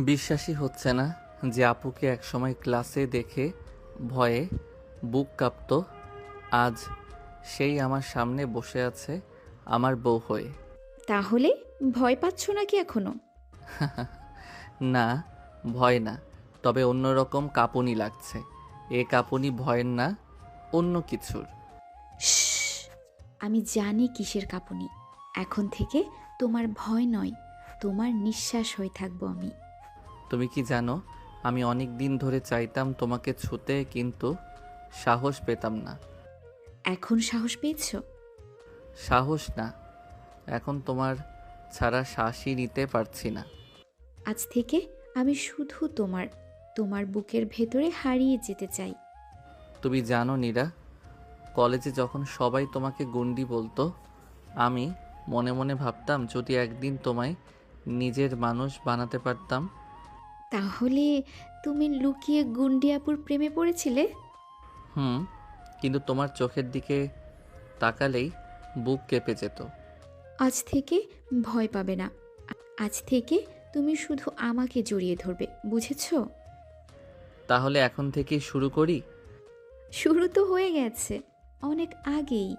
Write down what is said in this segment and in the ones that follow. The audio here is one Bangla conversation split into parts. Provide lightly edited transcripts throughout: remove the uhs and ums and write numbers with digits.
বিশ্বাসই হচ্ছে না যে আপুকে একসময় ক্লাসে দেখে ভয়ে বুক কাঁপতো, আজ সেই আমার সামনে বসে আছে আমার বউ হয়ে। তাহলে ভয় পাচ্ছ নাকি এখনো? না, ভয় না, তবে অন্যরকম কাঁপুনি লাগছে। এ কাঁপুনি ভয়ের না, অন্য কিছুর। শ্শ্, আমি জানি কিসের কাঁপুনি। এখন থেকে তোমার ভয় নয়, তোমার নিঃশ্বাস হয়ে থাকবো আমি। তুমি কি জানো, আমি অনেক দিন ধরে চাইতাম তোমাকে ছুতে, কিন্তু সাহস পেতাম না। এখন সাহস পেয়েছো? সাহস না, এখন তোমার ছাড়া শ্বাসই নিতে পারছি না। আজ থেকে আমি শুধু তোমার, তোমার বুকের ভেতরে হারিয়ে যেতে চাই। তুমি জানো নীরা, কলেজে যখন সবাই তোমাকে গুন্ডি বলতো, আমি মনে মনে ভাবতাম যদি একদিন তোমায় নিজের মানুষ বানাতে পারতাম। তাহলে তুমি লুকিয়ে গুন্ডিয়াপুর প্রেমে পড়েছিলে? হুম, কিন্তু তোমার চোখের দিকে তাকালেই বুক কেঁপে যেত। আজ থেকে ভয় পাবে না। আজ থেকে তুমি শুধু আমাকে জড়িয়ে ধরবে, বুঝেছো? তাহলে এখন থেকেই শুরু করি। শুরু তো হয়ে গেছে অনেক আগেই,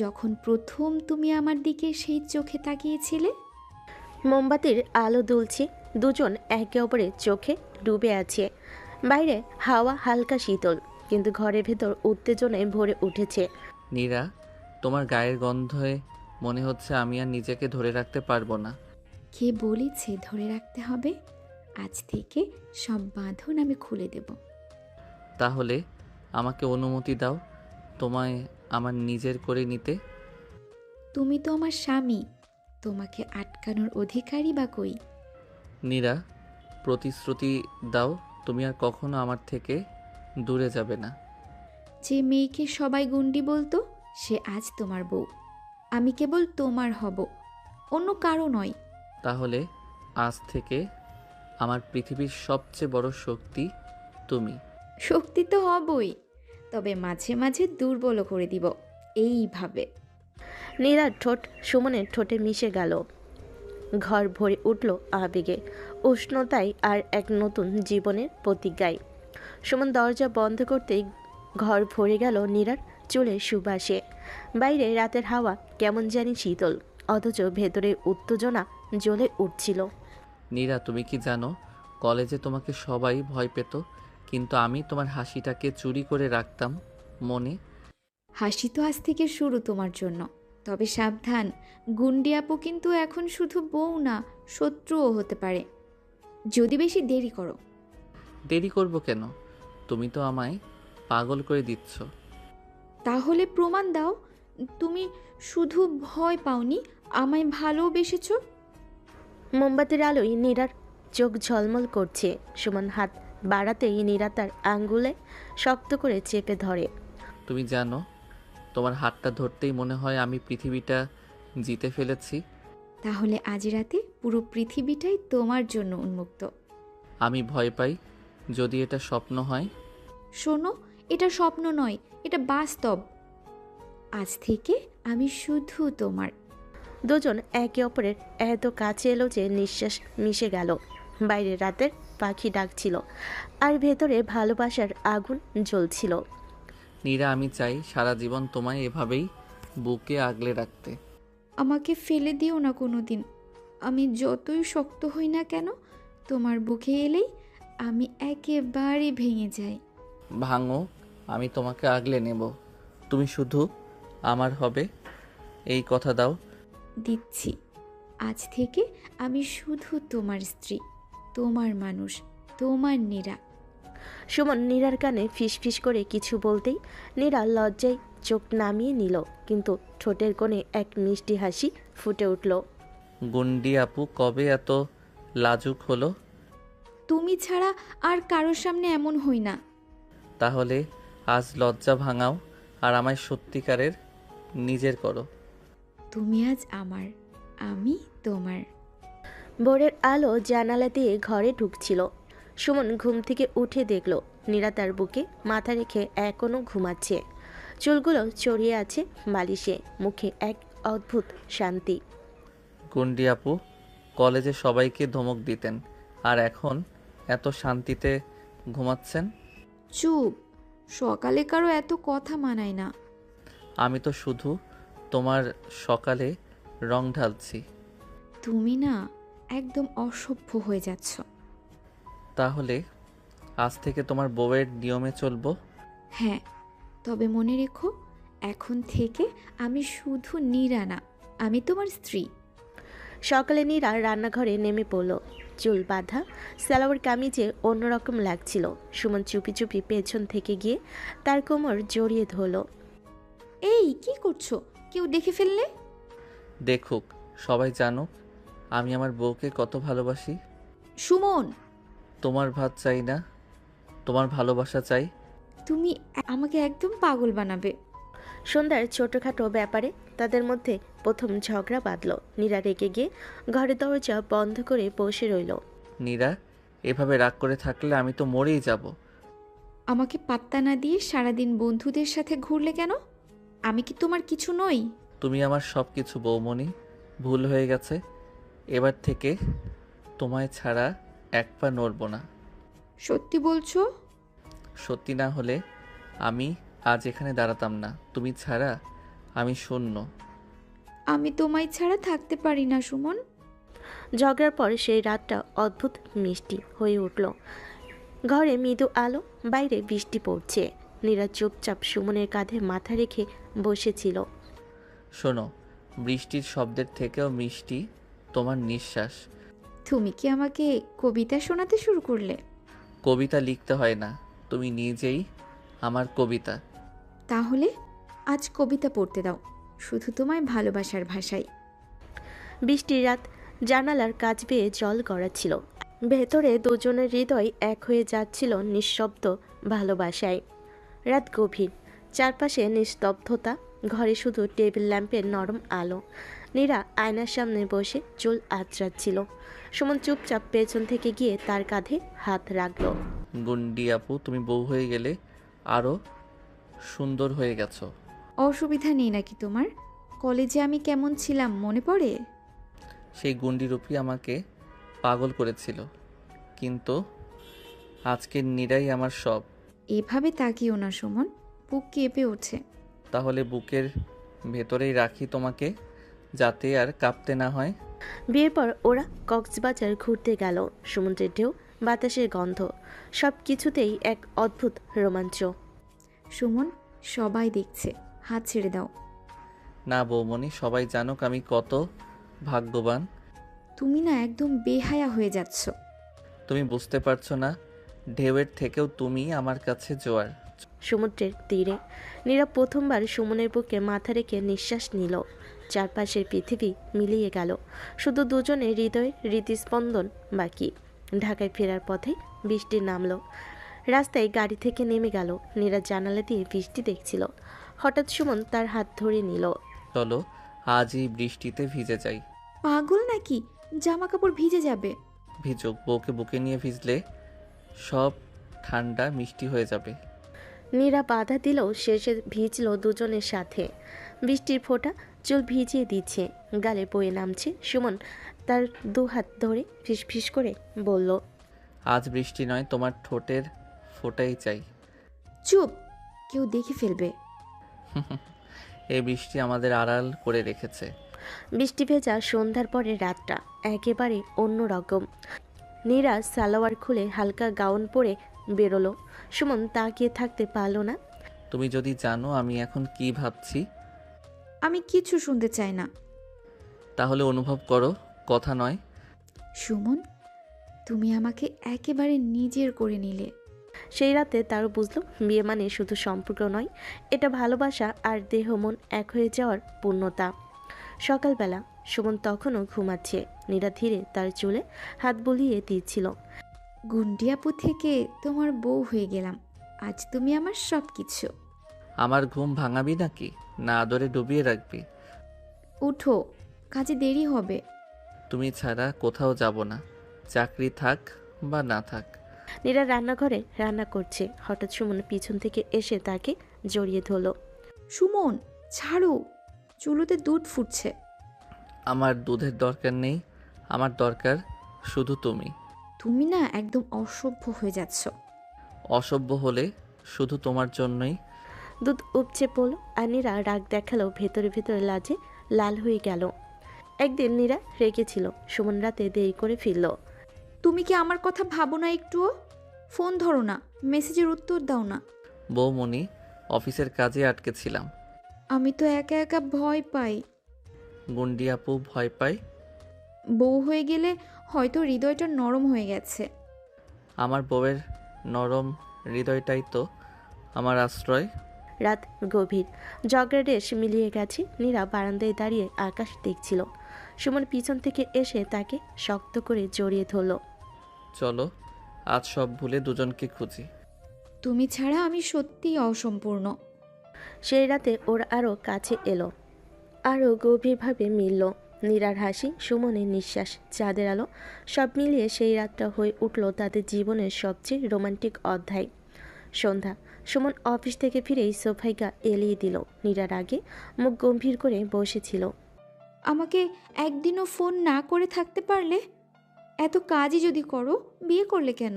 যখন প্রথম তুমি আমার দিকে সেই চোখে তাকিয়েছিলে। মোমবাতির আলো দুলছে, দুজন একে অপরের চোখে ডুবে আছে। বাইরে হাওয়া হালকা শীতল, কিন্তু ঘরের ভেতর উত্তেজনায় ভরে উঠেছে। নীরা, তোমার গায়ের গন্ধে মনে হচ্ছে আমি আর নিজেকে ধরে রাখতে পারবো না। কে বলেছে ধরে রাখতে হবে? আজ থেকে সব বাঁধন আমি খুলে দেব। তাহলে আমাকে অনুমতি দাও তোমায় আমার নিজের করে নিতে। তুমি তো আমার স্বামী, তোমাকে আটকানোর অধিকারই বা কই? নীরা, প্রতিশ্রুতি দাও তুমি আর কখনো আমার থেকে দূরে যাবে না। যে মেয়েকে সবাই গুন্ডি বলতো, সে আজ তোমার বউ। আমি কেবল তোমার হব, অন্য কারো নয়। তাহলে আজ থেকে আমার পৃথিবীর সবচেয়ে বড় শক্তি তুমি। শক্তি তো হবই, তবে মাঝে মাঝে দুর্বলও করে দিব এইভাবে। নীরার ঠোঁট সুমনের ঠোঁটে মিশে গেল। ঘর ভরে উঠল আবেগে, উষ্ণতায় আর এক নতুন জীবনের প্রতিজ্ঞায়। সুমন দরজা বন্ধ করতেই ঘর ভরে গেল নীরার চুলের সুবাসে। বাইরে রাতের হাওয়া কেমন জানি শীতল, অথচ ভেতরে উত্তেজনা জ্বলে উঠছিল। নীরা, তুমি কি জানো, কলেজে তোমাকে সবাই ভয় পেত, কিন্তু আমি তোমার হাসিটাকে চুরি করে রাখতাম মনে। হাসি তো আজ থেকে শুরু তোমার জন্য, তবে সাবধান, গুন্ডি আপু কিন্তু এখন শুধু বউ না, শত্রুও হতে পারে যদি বেশি দেরি করো। দেরি করব কেন? তুমি তো আমায় পাগল করে দিচ্ছ। তাহলে প্রমাণ দাও, তুমি শুধু ভয় পাওনি, আমায় ভালোবেসেছো। মোমবাতির আলোয় নীরার চোখ ঝলমল করছে। সুমন হাত বাড়াতেই নীরা তার আঙ্গুলে শক্ত করে চেপে ধরে। তুমি জানো, তোমার হাতটা ধরতেই মনে হয় আমি পৃথিবীটা জিতে ফেলেছি। তাহলে আজ রাতে পুরো পৃথিবীটাই তোমার জন্য উন্মুক্ত। আমি ভয় পাই যদি এটা স্বপ্ন হয়। শোনো, এটা স্বপ্ন নয়, এটা বাস্তব। আজ থেকে আমি শুধু তোমার। দুজন একে অপরের এত কাছে এলো যে নিঃশ্বাস মিশে গেল। বাইরে রাতের পাখি ডাকছিল, আর ভেতরে ভালোবাসার আগুন জ্বলছিল। নীরা, আমি চাই সারা জীবন তোমায় এভাবেই বুকে আগলে রাখতে। আমাকে ফেলে দিও না কোনো দিন। আমি যতই শক্ত হই না কেন, তোমার বুকে এলেই আমি একেবারে ভেঙে যাই। ভাঙো, আমি তোমাকে আগলে নেব। তুমি শুধু আমার হবে, এই কথা দাও। দিচ্ছি। আজ থেকে আমি শুধু তোমার স্ত্রী, তোমার মানুষ, তোমার নীরা। সুমন নীরার কানে ফিসফিস করে কিছু বলতেই নীরা লজ্জায় চোখ নামিয়ে নিল, কিন্তু ঠোঁটের কোণে এক মিষ্টি হাসি ফুটে উঠল। গুন্ডি আপু কবে এত লাজুক হলো? তুমি ছাড়া আর কারোর সামনে এমন হই না। তাহলে আজ লজ্জা ভাঙাও আর আমায় সত্যিকারের নিজের করো। তুমি আজ আমার, আমি তোমার। ভোরের আলো জানালা দিয়ে ঘরে ঢুকছিল। সুমন ঘুম থেকে উঠে দেখল নীরা তার বুকে মাথা রেখে এখনো ঘুমাচ্ছে। চুলগুলো ছড়িয়ে আছে বালিশে, মুখে এক অদ্ভুত শান্তি। গুন্ডি আপু কলেজে সবাইকে ধমক দিতেন, আর এখন এত শান্তিতে ঘুমাচ্ছেন? চুপ, সকালে কারো এত কথা মানায় না। আমি তো শুধু তোমার সকালে রং ঢালছি। তুমি না একদম অসভ্য হয়ে যাচ্ছ। তাহলে আজ থেকে তোমার বউয়ের নিয়মে চলবো। হ্যাঁ, তবে মনে রেখো, এখন থেকে আমি শুধু নীরা না, আমি তোমার স্ত্রী। সকালে নীরা রান্নাঘরে নেমে পড়ল। চুল বাঁধা, সালোয়ার কামিজে অন্যরকম লাগছিল। সুমন চুপি চুপি পেছন থেকে গিয়ে তার কোমর জড়িয়ে ধরল। এই কি করছো? কেউ দেখে ফেললে? দেখুক, সবাই জানুক আমি আমার বউকে কত ভালোবাসি। সুমন, তোমার ভাত চাই না, তোমার ভালোবাসা চাই। তুমি আমাকে একদম পাগল বানাবে। সন্ধ্যার ছোটখাটো ব্যাপারে তাদের মধ্যে প্রথম ঝগড়া বাঁধল। নীরা রেগে গিয়ে ঘরের দরজা বন্ধ করে বসে রইল। নীরা, এভাবে রাগ করে থাকলে আমি তো মরেই যাব। আমাকে পাত্তা না দিয়ে সারাদিন বন্ধুদের সাথে ঘুরলে কেন? আমি কি তোমার কিছু নই? তুমি আমার সব কিছু বৌমনি, ভুল হয়ে গেছে। এবার থেকে তোমায় ছাড়া এক পা নড়ব না। সত্যি বলছো? সত্যি না হলে আমি আজ এখানে দাঁড়াতাম না। তুমি ছাড়া আমি শূন্য। আমি তোমায় ছাড়া থাকতে পারি না সুমন। ঝগড়ার পর সেই রাতটা অদ্ভুত মিষ্টি হয়ে উঠল। ঘরে মৃদু আলো, বাইরে বৃষ্টি পড়ছে। নীরা চুপচাপ সুমনের কাঁধে মাথা রেখে বসেছিল। শোনো, বৃষ্টির শব্দের থেকেও মিষ্টি তোমার নিঃশ্বাস। তুমি কি আমাকে কবিতা শোনাতে শুরু করলে? কবিতা লিখতে হয় না, তুমি নিজেই আমার কবিতা। তাহলে আজ কবিতা পড়তে দাও, শুধু তোমায় ভালোবাসার ভাষায়। বৃষ্টির রাত, জানালার কাছ বেয়ে জল গড়াচ্ছিল। ভেতরে দুজনের হৃদয় এক হয়ে যাচ্ছিল নিঃশব্দ ভালোবাসায়। রাত গভীর, চারপাশে নিস্তব্ধতা, ঘরে শুধু টেবিল ল্যাম্পের নরম আলো। নীরা আয়নার সামনে বসে চুল আঁচড়াচ্ছিল। সুমন চুপচাপ পেছন থেকে গিয়ে তার কাঁধে হাত রাখল। গুন্ডি আপু, তুমি বউ হয়ে গেলে আরও সুন্দর হয়ে গেছো। অসুবিধা নেই নাকি তোমার? কলেজে আমি কেমন ছিলাম মনে পড়ে? সেই গুন্ডি রূপী আমাকে পাগল করেছিল, কিন্তু আজকের নীরাই আমার সব। এভাবে তাকিও না সুমন, বুক কেঁপে ওঠে। তাহলে বুকের ভেতরেই রাখি তোমাকে, যাতে আর কাঁপতে না হয়। বিয়ের পর ওরা কক্সবাজার ঘুরতে গেল। সমুদ্রের ঢেউ, বাতাসের গন্ধ, সব কিছুতেই এক অদ্ভুত রোমাঞ্চ। সুমন, সবাই দেখছে, হাত ছেড়ে দাও। না বৌমনি, সবাই জানুক আমি কত ভাগ্যবান। তুমি না একদম বেহায়া হয়ে যাচ্ছ। তুমি বুঝতে পারছো না, ঢেউয়ের থেকেও তুমি আমার কাছে জোয়ার। সমুদ্রের তীরে নীরা প্রথমবার সুমনের বুকে মাথা রেখে নিঃশ্বাস নিল। চারপাশের পৃথিবী মিলিয়ে গেল, শুধু দুজনের হৃদয়ের হৃদস্পন্দন বাকি। ঢাকায় ফেরার পথে বৃষ্টি নামলো। রাস্তায় গাড়ি থেকে নেমে গেল। নীরা জানালা দিয়ে বৃষ্টি দেখছিল। হঠাৎ সুমন তার হাত ধরে নিল। চলো আজ এই বৃষ্টিতে ভিজে যাই। পাগল নাকি? জামা কাপড় ভিজে যাবে। ভিজুক, বউকে বুকে নিয়ে ভিজলে সব ঠান্ডা মিষ্টি হয়ে যাবে। নীরা বাধা দিলেও শেষে ভিজল দুজনের সাথে। বৃষ্টির ফোঁটা চুল ভিজিয়ে দিচ্ছে, গালে বয়ে নামছে। সুমন তার দুহাত ধরে ফিসফিস করে বলল, আজ বৃষ্টি নয়, তোমার ঠোঁটের ফোঁটাই চাই। চুপ, কেউ দেখে ফেলবে। এই বৃষ্টি আমাদের আড়াল করে রেখেছে। বৃষ্টি ভেজা সন্ধ্যার পরে রাতটা একেবারে অন্যরকম। নীরা সালোয়ার খুলে হালকা গাউন পরে বেরোলো। সুমন তাকিয়ে থাকতে পারল না। তুমি যদি জানো আমি এখন কি ভাবছি। আমি কিছু শুনতে চাই না। তাহলে অনুভব করো, কথা নয়। সুমন, তুমি আমাকে একেবারে নিজের করে নিলে। সেই রাতে তারও বুঝলো, বিয়ে মানে শুধু সম্পর্ক নয়, এটা ভালোবাসা আর দেহ মন এক হয়ে যাওয়ার পূর্ণতা। সকালবেলা সুমন তখনও ঘুমাচ্ছে। নীরা ধীরে তার চুলে হাত বুলিয়ে দিচ্ছিল। গুন্ডিয়াপু থেকে তোমার বউ হয়ে গেলাম, আজ তুমি আমার সব কিছু। আমার ঘুম ভাঙাবি নাকি, না আদরে ডুবিয়ে রাখবি? উঠো, কাজে দেরি হবে। তুমি ছাড়া কোথাও যাব না, চাকরি থাক বা না থাক। নীরা রান্নাঘরে রান্না করছে। হঠাৎ সুমন পিছন থেকে এসে তাকে জড়িয়ে ধরল। সুমন, ছাড়ো, চুলোতে দুধ ফুটছে। আমার দুধের দরকার নেই, আমার দরকার শুধু তুমি। তুমি না একদম অসভ্য হয়ে যাচ্ছ। অসভ্য হলে শুধু তোমার জন্যই। দুধ উপচে পড়ল আর নীরা রাগ দেখালো, ভেতরে ভেতরে লাজে লাল হয়ে গেল। একদিন নীরা রেগেছিল, সুমন রাতে দেরি করে ফিরল। তুমি কি আমার কথা ভাবো না একটুও? ফোন ধরো না, মেসেজের উত্তর দাও না। বৌমনি, অফিসের কাজে আটকে ছিলাম। আমি তো একা একা ভয় পাই। গুন্ডি আপু ভয় পায়? বউ হয়ে গেলে হয়তো হৃদয়টা নরম হয়ে গেছে। আমার বউয়ের নরম হৃদয়টাই তো আমার আশ্রয়। রাত গভীর, জগের রেশ মিলিয়ে গেছে। নীরা বারান্দায় দাঁড়িয়ে আকাশ দেখছিল। সুমন পিছন থেকে এসে তাকে শক্ত করে জড়িয়ে ধরল। চলো আজ সব ভুলে দুজনকে খুঁজি। তুমি ছাড়া আমি সত্যিই অসম্পূর্ণ। সেই রাতে ওর আরও কাছে এলো, আরও গভীরভাবে মিলল। নীরার হাসি, সুমনের নিঃশ্বাস, চাঁদের আলো, সব মিলিয়ে সেই রাতটা হয়ে উঠল তাদের জীবনের সবচেয়ে রোমান্টিক অধ্যায়। সন্ধ্যা, সুমন অফিস থেকে ফিরেই সোফায় গা এলিয়ে দিল। নীরার আগে মুখ গম্ভীর করে বসেছিল। আমাকে একদিনও ফোন না করে থাকতে পারলে? এত কাজই যদি করো, বিয়ে করলে কেন?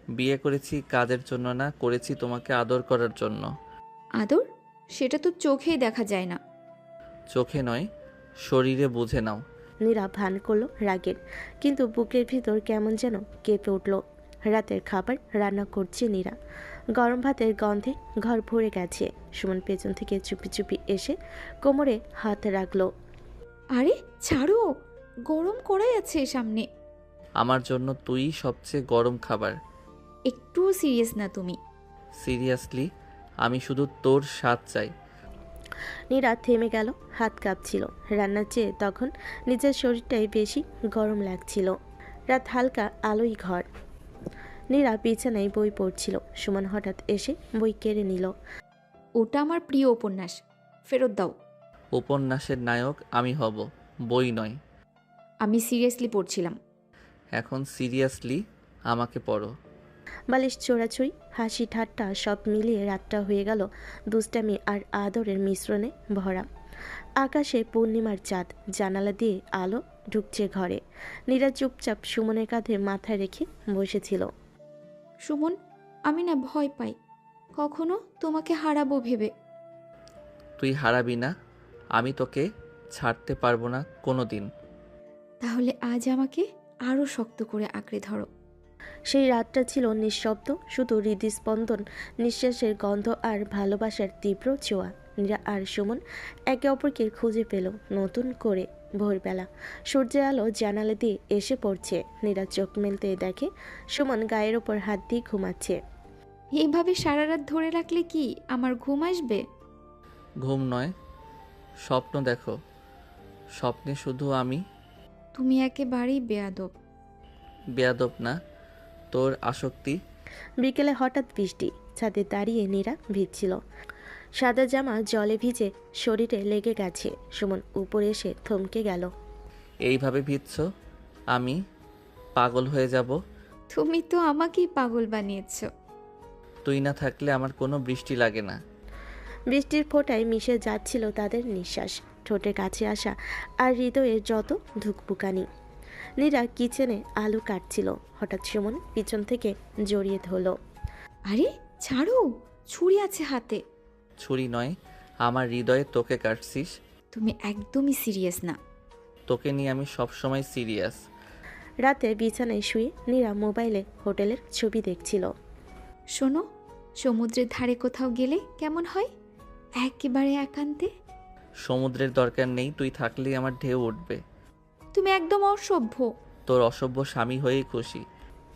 বিয়ে করেছি কাজের জন্য না, করেছি তোমাকে আদর করার জন্য। আদর? সেটা তো চোখেই দেখা যায় না। চোখে নয়, শরীরে বুঝে নাও। নীরা ভান করলো রাগের, কিন্তু বুকের ভিতর কেমন যেন কেঁপে উঠল। রাতের খাবার রান্না করছে নীরা। গরম ভাতের গন্ধে ঘর ভরে গেছে। সুমন পেছন থেকে চুপি চুপি এসে কোমরে হাত রাখলো। আরে ছাড়ো, গরম কড়াই আছে সামনে। আমার জন্য তুই সবচেয়ে গরম খাবার। একটুও সিরিয়াস না তুমি। সিরিয়াসলি, আমি শুধু তোর স্বাদ চাই। নীরা থেমে গেল, হাত কাঁপছিল। রান্নার চেয়ে তখন নিজের শরীরটাই বেশি গরম লাগছিল। রাত হালকা আলোই ঘর। নীরা বিছানায় বই পড়ছিল। সুমন হঠাৎ এসে বই কেড়ে নিল। ওটা আমার প্রিয় উপন্যাস, ফেরত দাও। উপন্যাসের নায়ক আমি হব, বই নয়। আমি সিরিয়াসলি পড়ছিলাম। এখন সিরিয়াসলি আমাকে পড়ো। বালিশ চোরাচুরি, হাসি ঠাট্টা সব মিলিয়ে রাতটা হয়ে গেল দুষ্টামি আর আদরের মিশ্রণে ভরা। আকাশে পূর্ণিমার চাঁদ, জানালা দিয়ে আলো ঢুকছে ঘরে। নীরা চুপচাপ সুমনের কাঁধে মাথা রেখে বসেছিল। সুমন, আমি না ভয় পাই কখনো তোমাকে হারাবো ভেবে। তুই হারাবি না, আমি তোকে ছাড়তে পারবো না কোনো দিন। তাহলে আজ আমাকে আরো শক্ত করে আঁকড়ে ধরো। সেই রাতটা ছিল নিঃশব্দ, শুধু হৃদস্পন্দন, নিঃশ্বাসের গন্ধ আর ভালোবাসার তীব্র ছোঁয়া। নীরা আর সুমন একে অপরকে খুঁজে পেল নতুন করে। ভোরবেলা সূর্যের আলো জানালা দিয়ে এসে পড়ছে। নীরা চোখ মেলতে দেখে সুমন গায়ের ওপর হাত দিয়ে ঘুমাচ্ছে। এইভাবে সারা রাত ধরে রাখলে কি আমার ঘুম আসবে? ঘুম নয়, স্বপ্ন দেখো। স্বপ্নে শুধু আমি। তুমি একেবারেই বেয়াদব। বেয়াদব না, তোর আসক্তি। বিকেলে হঠাৎ বৃষ্টি। ছাদে দাঁড়িয়ে নীরা ভিজছিল। সাদা জামা জলে ভিজে শরীরে লেগে গেছে। সুমন উপরে এসে থমকে গেল। এইভাবে ভিজছ, আমি পাগল হয়ে যাব। তুমি তো আমাকেই পাগল বানিয়েছ। তুই না থাকলে আমার কোনো বৃষ্টি লাগে না। বৃষ্টির ফোঁটায় মিশে যাচ্ছিল তাদের নিঃশ্বাস, ঠোঁটের কাছে আসা আর হৃদয়ের যত ধুকপুকানি। নীরা কিচেনে আলু কাটছিল। হঠাৎ সুমন পিছন থেকে জড়িয়ে ধরল। আরে ছাড়ো, ছুরি আছে হাতে। ছুরি নয়, আমার হৃদয়ে তোকে কাটছিস। তুমি একদমই সিরিয়াস না। তোকে নিয়ে আমি সবসময় সিরিয়াস। রাতে বিছানায় শুয়ে নীরা মোবাইলে হোটেলের ছবি দেখছিল। শোনো, সমুদ্রের ধারে কোথাও গেলে কেমন হয়? একেবারে একান্তে। সমুদ্রের দরকার নেই, তুই থাকলেই আমার ঢেউ উঠবে। তুমি একদম অসভ্য। তোর অসভ্য স্বামী হয়েই খুশি।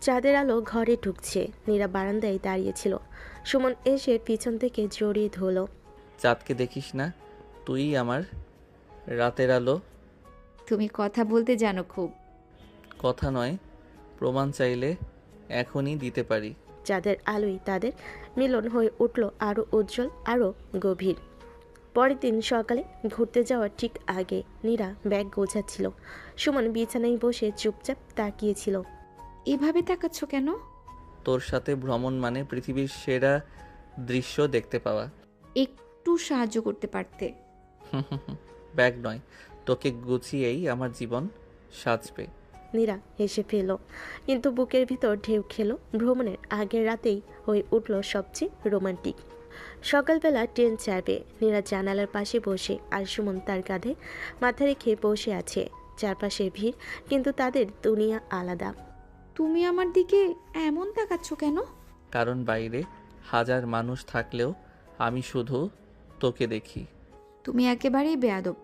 চাঁদের আলো ঘরে ঢুকছে। নীরা বারান্দায় দাঁড়িয়েছিল। সুমন এসে পিছন থেকে জড়িয়ে ধরল। চাঁদকে দেখিস না, তুই আমার রাতের আলো। তুমি কথা বলতে জানো খুব। কথা নয়, প্রমাণ চাইলে এখনই দিতে পারি। চাঁদের আলোয় তাদের মিলন হয়ে উঠল আরও উজ্জ্বল, আরও গভীর। পরের দিন সকালে ঘুরতে যাওয়ার ঠিক আগে নীরা ব্যাগ গোছাচ্ছিল। সুমন বিছানায় বসে চুপচাপ তাকিয়েছিল। এভাবে তাকাচ্ছ কেন? তোর সাথে ভ্রমণ মানে পৃথিবীর সেরা দৃশ্য দেখতে পাওয়া। একটু সাহায্য করতে পারতে। ব্যাগ নয়, তোকে গুছিয়েই আমার জীবন সাজবে। নীরা হেসে ফেল, কিন্তু বুকের ভিতর ঢেউ খেলো। ভ্রমণের আগের রাতেই হয়ে উঠল সবচেয়ে রোমান্টিক। সকালবেলা ট্রেন ছাড়বে। নীরা জানালার পাশে বসে, আর সুমন তার কাঁধে মাথা রেখে বসে আছে। চারপাশে ভিড়, কিন্তু তাদের দুনিয়া আলাদা। তুমি আমার দিকে এমন তাকাচ্ছ কেন? কারণ বাইরে হাজার মানুষ থাকলেও আমি শুধু তোকে দেখি। তুমি একেবারেই বেয়াদব।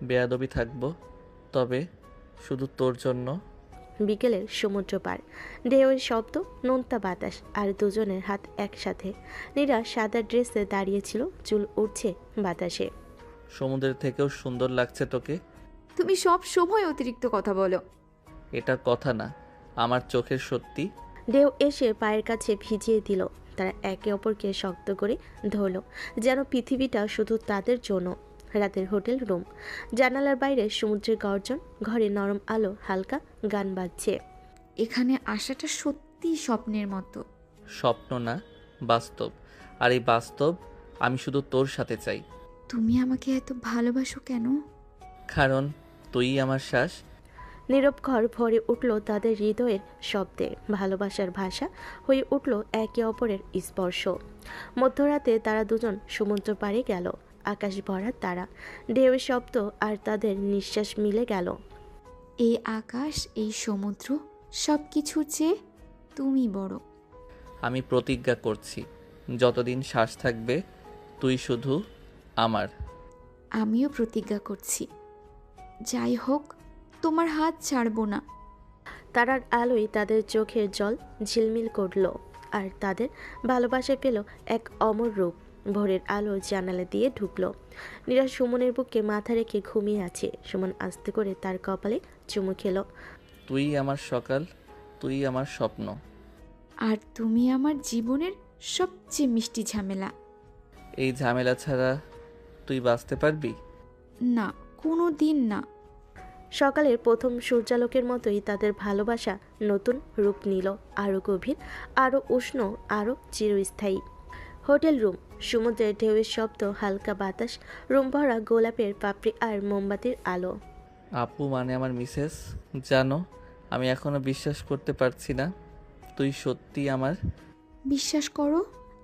বেয়াদবি থাকবো, তবে শুধু তোর জন্য। বিকেলের সমুদ্র পার, ঢেউয়ের শব্দ, নোনতা বাতাস, আর দুজনের হাত একসাথে। নীরা সাদা ড্রেসে দাঁড়িয়েছিল, চুল উড়ছে বাতাসে। সমুদ্রের থেকেও সুন্দর লাগছে তোকে। তুমি সব সময় অতিরিক্ত কথা বলো। এটা কথা না, আমার চোখের সত্যি। ঢেউ এসে পায়ের কাছে ভিজিয়ে দিল। তারা একে অপরকে শক্ত করে ধরল, যেন পৃথিবীটা শুধু তাদের জন্য। রাতের হোটেল রুম, জানালার বাইরে সমুদ্রের গর্জন, ঘরে নরম আলো, হালকা গান বাজছে। এখানে আসাটা সত্যিই স্বপ্নের মতো। স্বপ্ন না, বাস্তব। আর এই বাস্তব আমি শুধু তোর সাথে চাই। তুমি আমাকে এত ভালোবাসো কেন? কারণ তুই আমার শ্বাস। নীরব ঘর ভরে উঠল তাদের হৃদয়ের শব্দে। ভালোবাসার ভাষা হয়ে উঠল একে অপরের স্পর্শ। মধ্যরাতে তারা দুজন সমুদ্র পাড়ে গেল। আকাশ ভরা তারা, ঢেউয়ের শব্দ, আর তাদের নিঃশ্বাস মিলে গেল। এই আকাশ, এই সমুদ্র, সব কিছুর চেয়ে তুমি বড়। আমি প্রতিজ্ঞা করছি, যতদিন শ্বাস থাকবে তুই শুধু আমার। আমিও প্রতিজ্ঞা করছি, যাই হোক তোমার হাত ছাড়বো না। তারার আলোয় তাদের চোখের জল ঝিলমিল করল, আর তাদের ভালোবাসা পেল এক অমর রূপ। ভোরের আলো জানালা দিয়ে ঢুকলো। নীরা সুমনের বুকে মাথা রেখে ঘুমিয়ে আছে। সুমন আস্তে করে তার কপালে চুমু খেলো। তুই আমার সকাল, তুই আমার স্বপ্ন। আর তুমি আমার জীবনের সবচেয়ে মিষ্টি ঝামেলা। এই ঝামেলা ছাড়া তুই বাঁচতে পারবি? না, কোনো দিন না। সকালের প্রথম সূর্যালোকের মতোই তাদের ভালোবাসা নতুন রূপ নিল, আরও গভীর, আরও উষ্ণ, আরও চিরস্থায়ী। হোটেল রুম, সমুদ্রের ঢেউয়ের শব্দ, হালকা বাতাস, রুম ভরা গোলাপের পাপড়ি আর মোমবাতির আলো। আপু মানে আমার মিসেস, জানো আমি এখনো বিশ্বাস করতে পারছি না তুই সত্যি আমার। বিশ্বাস করো,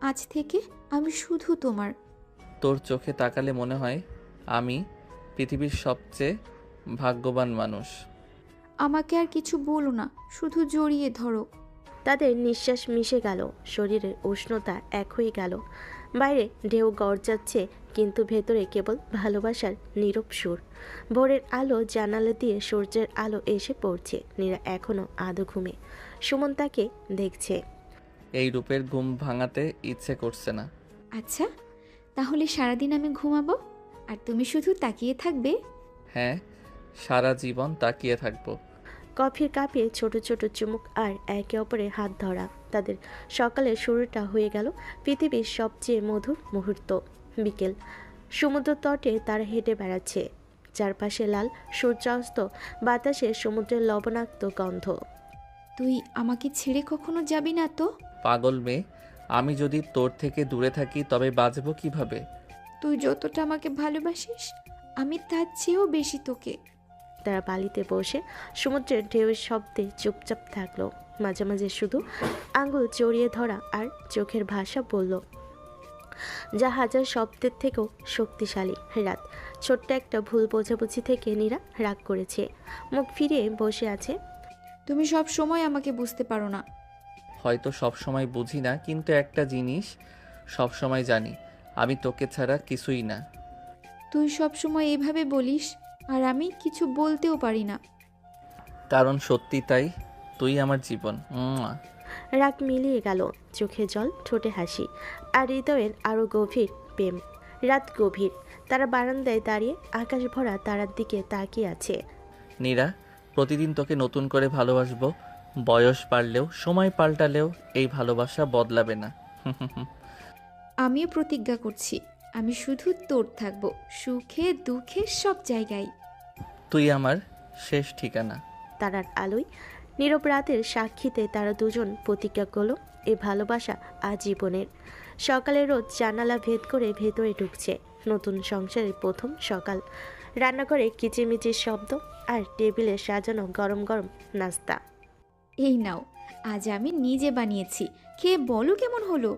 আজ থেকে আমি শুধু তোমার। তোর চোখে তাকালে মনে হয় আমি পৃথিবীর সবচেয়ে ভাগ্যবান মানুষ। আমাকে আর কিছু বলো না, শুধু জড়িয়ে ধরো। তাদের নিঃশ্বাস মিশে গেল, শরীরের উষ্ণতা এক হয়ে গেল। বাইরে ঢেউ গর্জাচ্ছে, কিন্তু ভেতরে কেবল ভালোবাসার নীরব সুর। ভোরের আলো জানালা দিয়ে সূর্যের আলো এসে পড়ছে। নীরা এখনো আধো ঘুমে। সুমন তাকে দেখছে। এই রূপের ঘুম ভাঙাতে ইচ্ছে করছে না। আচ্ছা, তাহলে সারাদিন আমি ঘুমাবো আর তুমি শুধু তাকিয়ে থাকবে? হ্যাঁ, সারা জীবন তাকিয়ে থাকবো। কফির কাপে ছোট ছোট চুমুক, আর একে অপরের হাত ধরা। তাদের সকালের শুরুটা হয়ে গেল পৃথিবীর সবচেয়ে মধুর মুহূর্ত। বিকেল, সমুদ্র তটে তারা হেঁটে বেড়াচ্ছে। চারপাশে লাল সূর্যাস্ত, বাতাসে সমুদ্রের লবণাক্ত গন্ধ। তুই আমাকে ছেড়ে কখনো যাবি না তো? পাগল মেয়ে, আমি যদি তোর থেকে দূরে থাকি তবে বাঁচবো কিভাবে? তুই যতটা আমাকে ভালোবাসিস, আমি তার চেয়েও বেশি তোকে। তারা বালিতে বসে সমুদ্রের ঢেউয়ের শব্দে চুপচাপ থাকলো। মাঝে মাঝে শুধু আঙুল জড়িয়ে ধরা আর চোখের ভাষা বলল, যা হাজার শব্দের থেকেও শক্তিশালী। রাত, ছোট্ট একটা ভুল বোঝাবুঝি থেকে নীরা রাগ করেছে। মুখ ফিরিয়ে বসে আছে। তুমি সব সময় আমাকে বুঝতে পারো না। হয়তো সব সময় বুঝি না, কিন্তু একটা জিনিস সব সময় জানি, আমি তোকে ছাড়া কিছুই না। তুই সব সময় এভাবে বলিস, আর আমি কিছু বলতেও পারি না। কারণ সত্যি তাই, তুই আমার জীবন। রাগ মিলিয়ে গেল, চোখে জল, ঠোঁটে হাসি, আর হৃদয়ের আরও গভীর প্রেম। রাত গভীর, তারা বারান্দায় দাঁড়িয়ে আকাশ ভরা তারার দিকে তাকিয়ে আছে। নীরা, প্রতিদিন তোকে নতুন করে ভালোবাসবো। বয়স বাড়লেও, সময় পাল্টালেও এই ভালোবাসা বদলাবে না। আমিও প্রতিজ্ঞা করছি, আমি শুধু তোর থাকবো, সুখে দুঃখে সব জায়গায়। তুই আমার শেষ ঠিকানা। তারার আলোয়, নীরব রাতের সাক্ষীতে তারা দুজন প্রতিজ্ঞা করল এ ভালোবাসা আজীবনের। সকালে রোদ জানালা ভেদ করে ভেতরে ঢুকছে। নতুন সংসারের প্রথম সকাল। রান্নাঘরে কিচিরমিচির শব্দ আর টেবিলে সাজানো গরম গরম নাস্তা। এই নাও, আজ আমি নিজে বানিয়েছি, খেয়ে বলো কেমন হলো।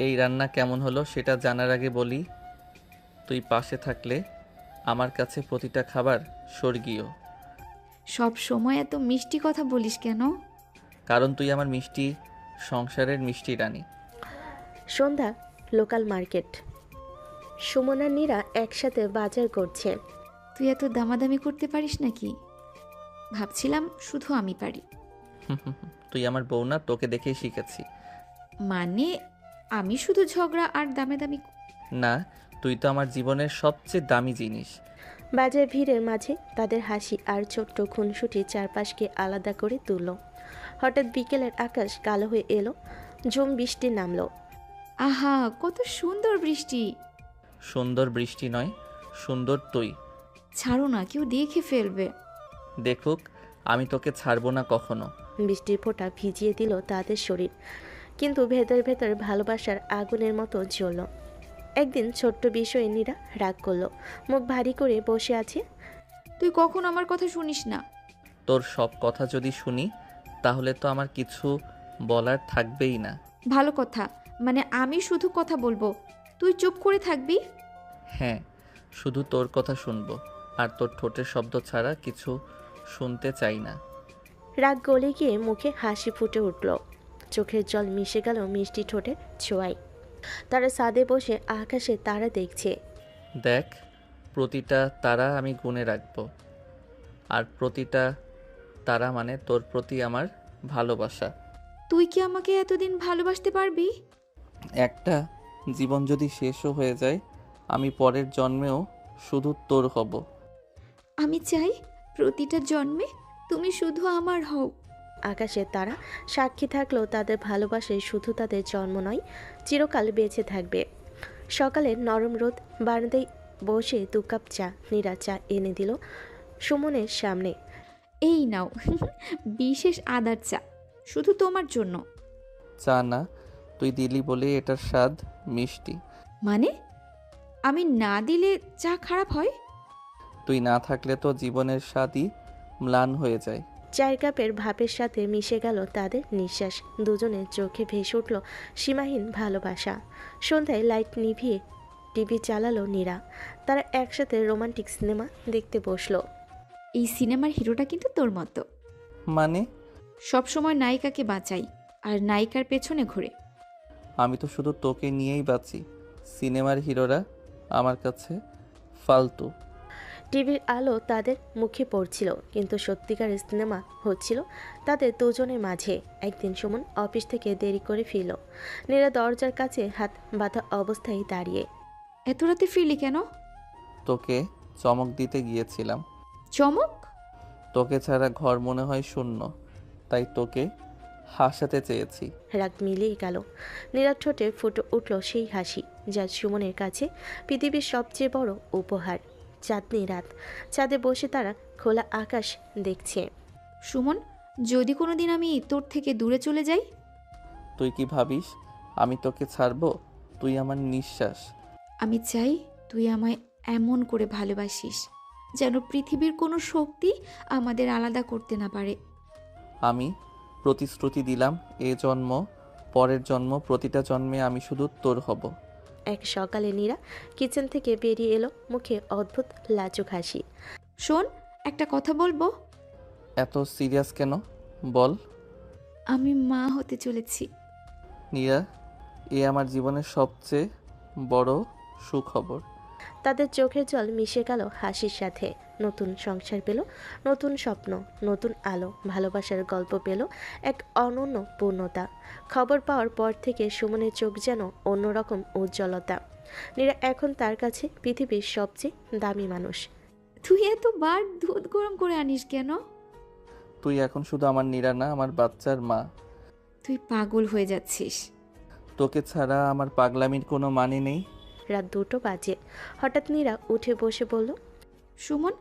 এই রান্না কেমন হলো সেটা জানার আগে বলি, তুই পাশে থাকলে আমার কাছে প্রতিটা খাবার স্বর্গীয়। সব সময় এত মিষ্টি কথা বলিস কেন? কারণ তুই আমার মিষ্টি সংসারের মিষ্টি রানী। সন্ধ্যা, লোকাল মার্কেট। সুমন আর নীরা একসাথে বাজার করছে। তুই এত দামাদামি করতে পারিস নাকি? ভাবছিলাম শুধু আমি পারি। তুই আমার বউ না, তোকে দেখেই শিখেছি। মানে আমি শুধু ঝগড়া আর দামাদামি? না, তুই তো আমার জীবনের সবচেয়ে দামি জিনিস। বাজার ভিড়ের মাঝে তাদের হাসি আর ছোট্ট খুনসুটি চারপাশকে আলাদা করে তুলল। হঠাৎ বিকেলের আকাশ কালো হয়ে এলো, ঝুম বৃষ্টি নামলো। আহা, কত সুন্দর বৃষ্টি! সুন্দর বৃষ্টি নয়, সুন্দর তুই। ছাড়ো না, কেউ দেখে ফেলবে। দেখুক, আমি তোকে ছাড়বো না কখনো। বৃষ্টির ফোঁটা ভিজিয়ে দিল তাদের শরীর, কিন্তু ভেতর ভেতর ভালোবাসার আগুনের মতো জ্বলল। একদিন ছোট্ট বিষয়ে নীরা রাগ করলো, মুখ ভারী করে বসে আছে। তুই কখন আমার কথা শুনিস না? তোর সব কথা যদি শুনি তাহলে তো আমার কিছু বলার থাকবেই না। ভালো কথা, মানে আমি শুধু কথা বলবো, তুই চুপ করে থাকবি? হ্যাঁ, শুধু তোর কথা শুনবো, আর তোর ঠোঁটের শব্দ ছাড়া কিছু শুনতে চাই না। রাগ গলে গিয়ে মুখে হাসি ফুটে উঠল, চোখের জল মিশে গেল মিষ্টি ঠোঁটের ছোঁয়ায়। তারা ছাদে বসে আকাশে তারা দেখছে। দেখ, প্রতিটা তারা আমি গুণে রাখবো, আর প্রতিটা তারা মানে তোর প্রতি আমার ভালোবাসা। তুই কি আমাকে এতদিন ভালোবাসতে পারবি? একটা জীবন যদি শেষও হয়ে যায়, আমি পরের জন্মেও শুধু তোর হব। আমি চাই প্রতিটা জন্মে তুমি শুধু আমার হও। আকাশে তারা সাক্ষী থাকলেও তাদের ভালোবাসায় শুধু তাদের জন্ম নয়, চিরকাল বেঁচে থাকবে। সকালে নরম রোদ, বারান্দায় বসে 2 কাপ চা। নীরা চা এনে দিল সুমনের সামনে। এই নাও, বিশেষ আদার চা, শুধু তোমার জন্য। চা না, তুই দিলি বলে এটার স্বাদ মিষ্টি। মানে আমি না দিলে চা খারাপ হয়? তুই না থাকলে তো জীবনের স্বাদই ম্লান হয়ে যায়। 4 কাপের ভাপের সাথে মিশে গেল তাদের নিঃশ্বাস। দুজনের চোখে ভেসে উঠল সীমাহীন ভালোবাসা। সন্ধ্যায় লাইট নিভিয়ে টিভি চালালো নীরা। তারা একসাথে রোমান্টিক সিনেমা দেখতে বসলো। এই সিনেমার হিরোটা কিন্তু তোর মতো, মানে? সবসময় নায়িকাকে বাঁচাই আর নায়িকার পেছনে ঘুরে। আমি তো শুধু তোকে নিয়েই বাঁচি। সিনেমার হিরোরা আমার কাছে ফালতু। টিভির আলো তাদের মুখে পড়ছিল, কিন্তু সত্যিকার সিনেমা হচ্ছিল তাদের দুজনের মাঝে। একদিন সুমন অফিস থেকে দেরি করে ফিরল। নীরা দরজার কাছে হাত বাঁধা অবস্থায় দাঁড়িয়ে। এত রাতে ফিরলি কেন? তোকে চমক দিতে গিয়েছিলাম। চমক? তোকে ছাড়া ঘর মনে হয় শূন্য, তাই তোকে হাসাতে চেয়েছি। রাগ মিলিয়ে গেল। নীরার ঠোঁটে ফুটে উঠল সেই হাসি, যা সুমনের কাছে পৃথিবীর সবচেয়ে বড় উপহার। চাঁদনি রাত, ছাদে বসে তারা খোলা আকাশ দেখছে। সুমন, যদি কোনোদিন আমি তোর থেকে দূরে চলে যাই? তুই কি ভাবিস আমি তোকে ছাড়বো? তুই আমার নিঃশ্বাস। আমি চাই তুই আমায় এমন করে ভালোবাসিস যেন পৃথিবীর কোনো শক্তি আমাদের আলাদা করতে না পারে। আমি প্রতিশ্রুতি দিলাম, এ জন্ম, পরের জন্ম, প্রতিটা জন্মে আমি শুধু তোর হব। এক সকালে নীরা কিচেন থেকে বেরিয়ে এলো, মুখে অদ্ভুত লাজুক হাসি। শোন, একটা কথা বলবো। এত সিরিয়াস কেন? বল। আমি মা হতে চলেছি। নীরা, এ আমার জীবনের সবচেয়ে বড় সুখবর। তাদের চোখের জল মিশে গেল হাসির সাথে। নতুন সংসার পেল, নতুন স্বপ্ন, নতুন আলো, ভালোবাসার গল্প পেল এক অনন্য পূর্ণতা। খবর পাওয়ার পর থেকে সুমনের চোখ যেন অন্যরকম উজ্জ্বলতা। নীরা এখন তার কাছে পৃথিবীর সবচেয়ে দামি মানুষ। তুই এতবার দুধ গরম করে আনিস কেন? তুই এখন শুধু আমার নীরা না, আমার বাচ্চার মা। তুই পাগল হয়ে যাচ্ছিস। তোকে ছাড়া আমার পাগলামির কোনো মানে নেই। রাত 2টো বাজে। হঠাৎ নীরা উঠে বসে বলল, সুমন,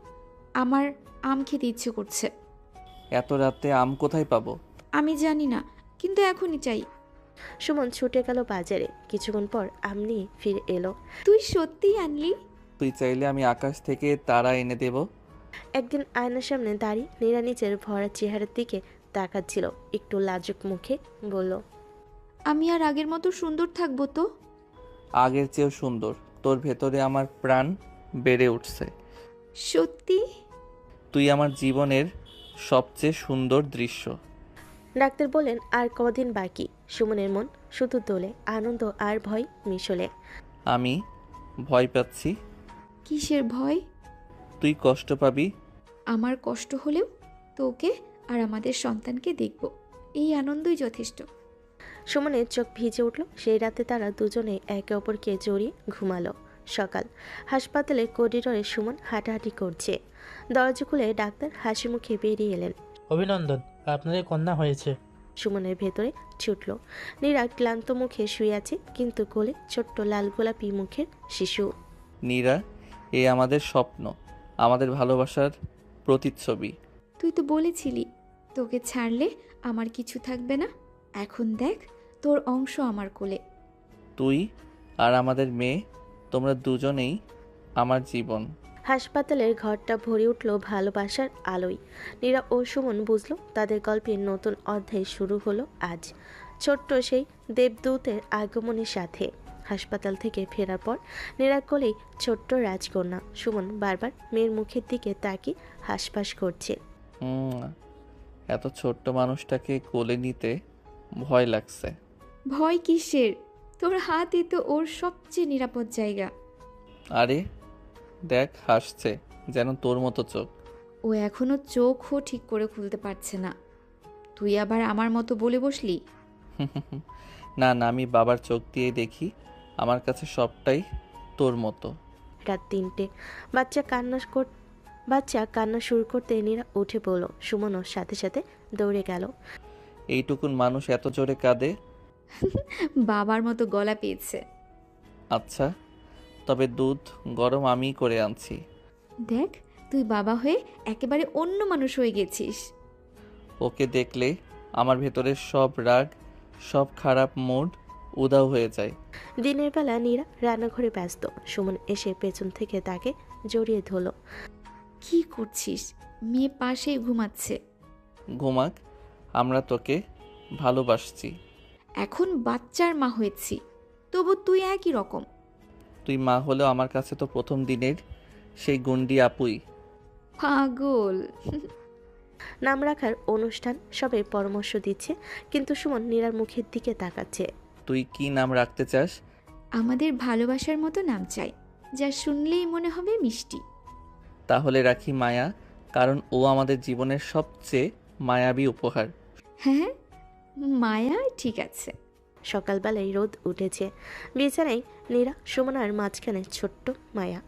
আমার আম খেতে ইচ্ছে করছে। এত রাতে আম কোথায় পাবো? আমি জানি না, কিন্তু এখনই চাই। সুমন ছুটে গেল বাজারে। কিছুক্ষণ পর আম নিয়ে ফিরে এলো। তুই সত্যিই আনলি? তুই চাইলে আমি আকাশ থেকে তারা এনে দেব। একদিন আয়নার সামনে দাঁড়িয়ে নীরা নিজের ভরা চেহারার দিকে তাকাচ্ছিল, একটু লাজুক মুখে বলল, আমি আর আগের মতো সুন্দর থাকবো তো? আগের চেয়েও সুন্দর। তোর ভেতরে আমার প্রাণ বেড়ে উঠছে। সত্যি? তুই আমার জীবনের সবচেয়ে সুন্দর দৃশ্য। ডাক্তার বললেন আর কদিন বাকি। সুমনের মন শুধু দোলে, আনন্দ আর ভয় মিশলে। আমি ভয় পাচ্ছি কিসের ভয়? তুই কষ্ট পাবি। আমার কষ্ট হলেও তোকে আর আমাদের সন্তানকে দেখব, এই আনন্দই যথেষ্ট। সুমনের চোখ ভিজে উঠল। সেই রাতে তারা দুজনে একে অপরকে জড়িয়ে ঘুমালো। সকাল, হাসপাতালে করিডোরে সুমন হাঁটাহাঁটি করছে। দরজা খুলে ডাক্তার হাসি মুখে বেরিয়ে এলেন। অভিনন্দন, আপনাদের কন্যা হয়েছে। সুমনের ভেতরে ছুটল। নীরা ক্লান্ত মুখে শুয়ে আছে, কিন্তু কোলে ছোট্ট লাল গোলাপি মুখের শিশু। নীরা, এ আমাদের স্বপ্ন, আমাদের ভালোবাসার প্রতিচ্ছবি। তুই তো বলেছিলি তোকে ছাড়লে আমার কিছু থাকবে না। এখন দেখ, তোর অংশ আমার কোলে। তুই আর আমাদের মেয়ে, তোমরা দুজনেই আমার জীবন। হাসপাতালের ঘরটা ভরে উঠল ভালোবাসার আলোয়। নীরা ও সুমন বুঝল তাদের গল্পের নতুন অধ্যায় শুরু হলো আজ, ছোট্ট সেই দেবদূতের আগমনের সাথে। হাসপাতাল থেকে ফেরার পর নীরার কোলেই ছোট্ট রাজকন্যা। সুমন বারবার মেয়ের মুখের দিকে তাকিয়ে হাসফাস করছে। এত ছোট্ট মানুষটাকে কোলে নিতে ভয় লাগছে। ভয় কিসের? তোর হাতই তো ওর সবচেয়ে নিরাপদ জায়গা। আরে দেখ, হাসছে যেন তোর মতো চোখ। ও এখনো চোখও ঠিক করে খুলতে পারছে না। তুই আবার আমার মতো বলে বসলি? না না, আমি বাবার চোখ দিয়ে দেখি, আমার কাছে সবটাই তোর মতো। রাত 3টে। বাচ্চা কান্না শুরু করতে নীরা উঠে পড়ল। সুমনও সাথে সাথে দৌড়ে গেল। এইটুকুন মানুষ এত জোরে কাঁদে? বাবার মতো গলা পেয়েছে। আচ্ছা, তবে দুধ গরম আমিই করে আনছি। দেখ, তুই বাবা হয়ে একেবারে অন্য মানুষ হয়ে গেছিস। ওকে দেখলে আমার ভেতরের সব রাগ, সব খারাপ মুড উধাও হয়ে যায়। দিনের বেলা নীরা রান্নাঘরে ব্যস্ত। সুমন এসে পেছন থেকে তাকে জড়িয়ে ধরল। কি করছিস? মেয়ে পাশেই ঘুমাচ্ছে। ঘুমাক, আমরা তোকে ভালোবাসছি। এখন বাচ্চার মা হয়েছি, তবু তুই একই রকম। তুই মা হলেও আমার কাছে তো প্রথম দিনের সেই গুন্ডি আপুই। পাগল। নাম রাখার অনুষ্ঠান সবাই পরামর্শ দিচ্ছে, কিন্তু সুমন নীরার মুখের দিকে তাকাচ্ছে। তুই কি নাম রাখতে চাস? আমাদের ভালোবাসার মতো নাম চাই, যা শুনলেই মনে হবে মিষ্টি। তাহলে রাখি মায়া, কারণ ও আমাদের জীবনের সবচেয়ে মায়াবী উপহার। হ্যাঁ, মায়া ঠিক আছে। সকালবেলায় রোদ উঠেছে। বিছানায় নীরা, সুমন আর মাঝখানে ছোট্ট মায়া।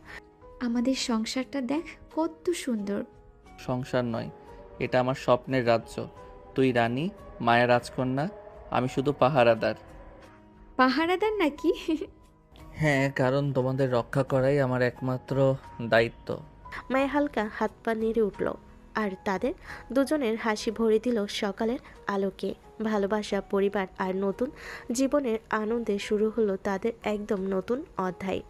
আমাদের সংসারটা দেখ কত সুন্দর। সংসার নয়, এটা আমার স্বপ্নের রাজ্য। তুই রানী, মায়া রাজকন্যা, আমি শুধু পাহারাদার। পাহারাদার নাকি? হ্যাঁ, কারণ তোমাদের রক্ষা করাই আমার একমাত্র দায়িত্ব। মায়া হালকা হাত পা নেড়ে উঠল, আর তাদের দুজনের হাসি ভরে দিল সকালের আলোকে। ভালোবাসা, পরিবার আর নতুন জীবনের আনন্দে শুরু হলো তাদের একদম নতুন অধ্যায়।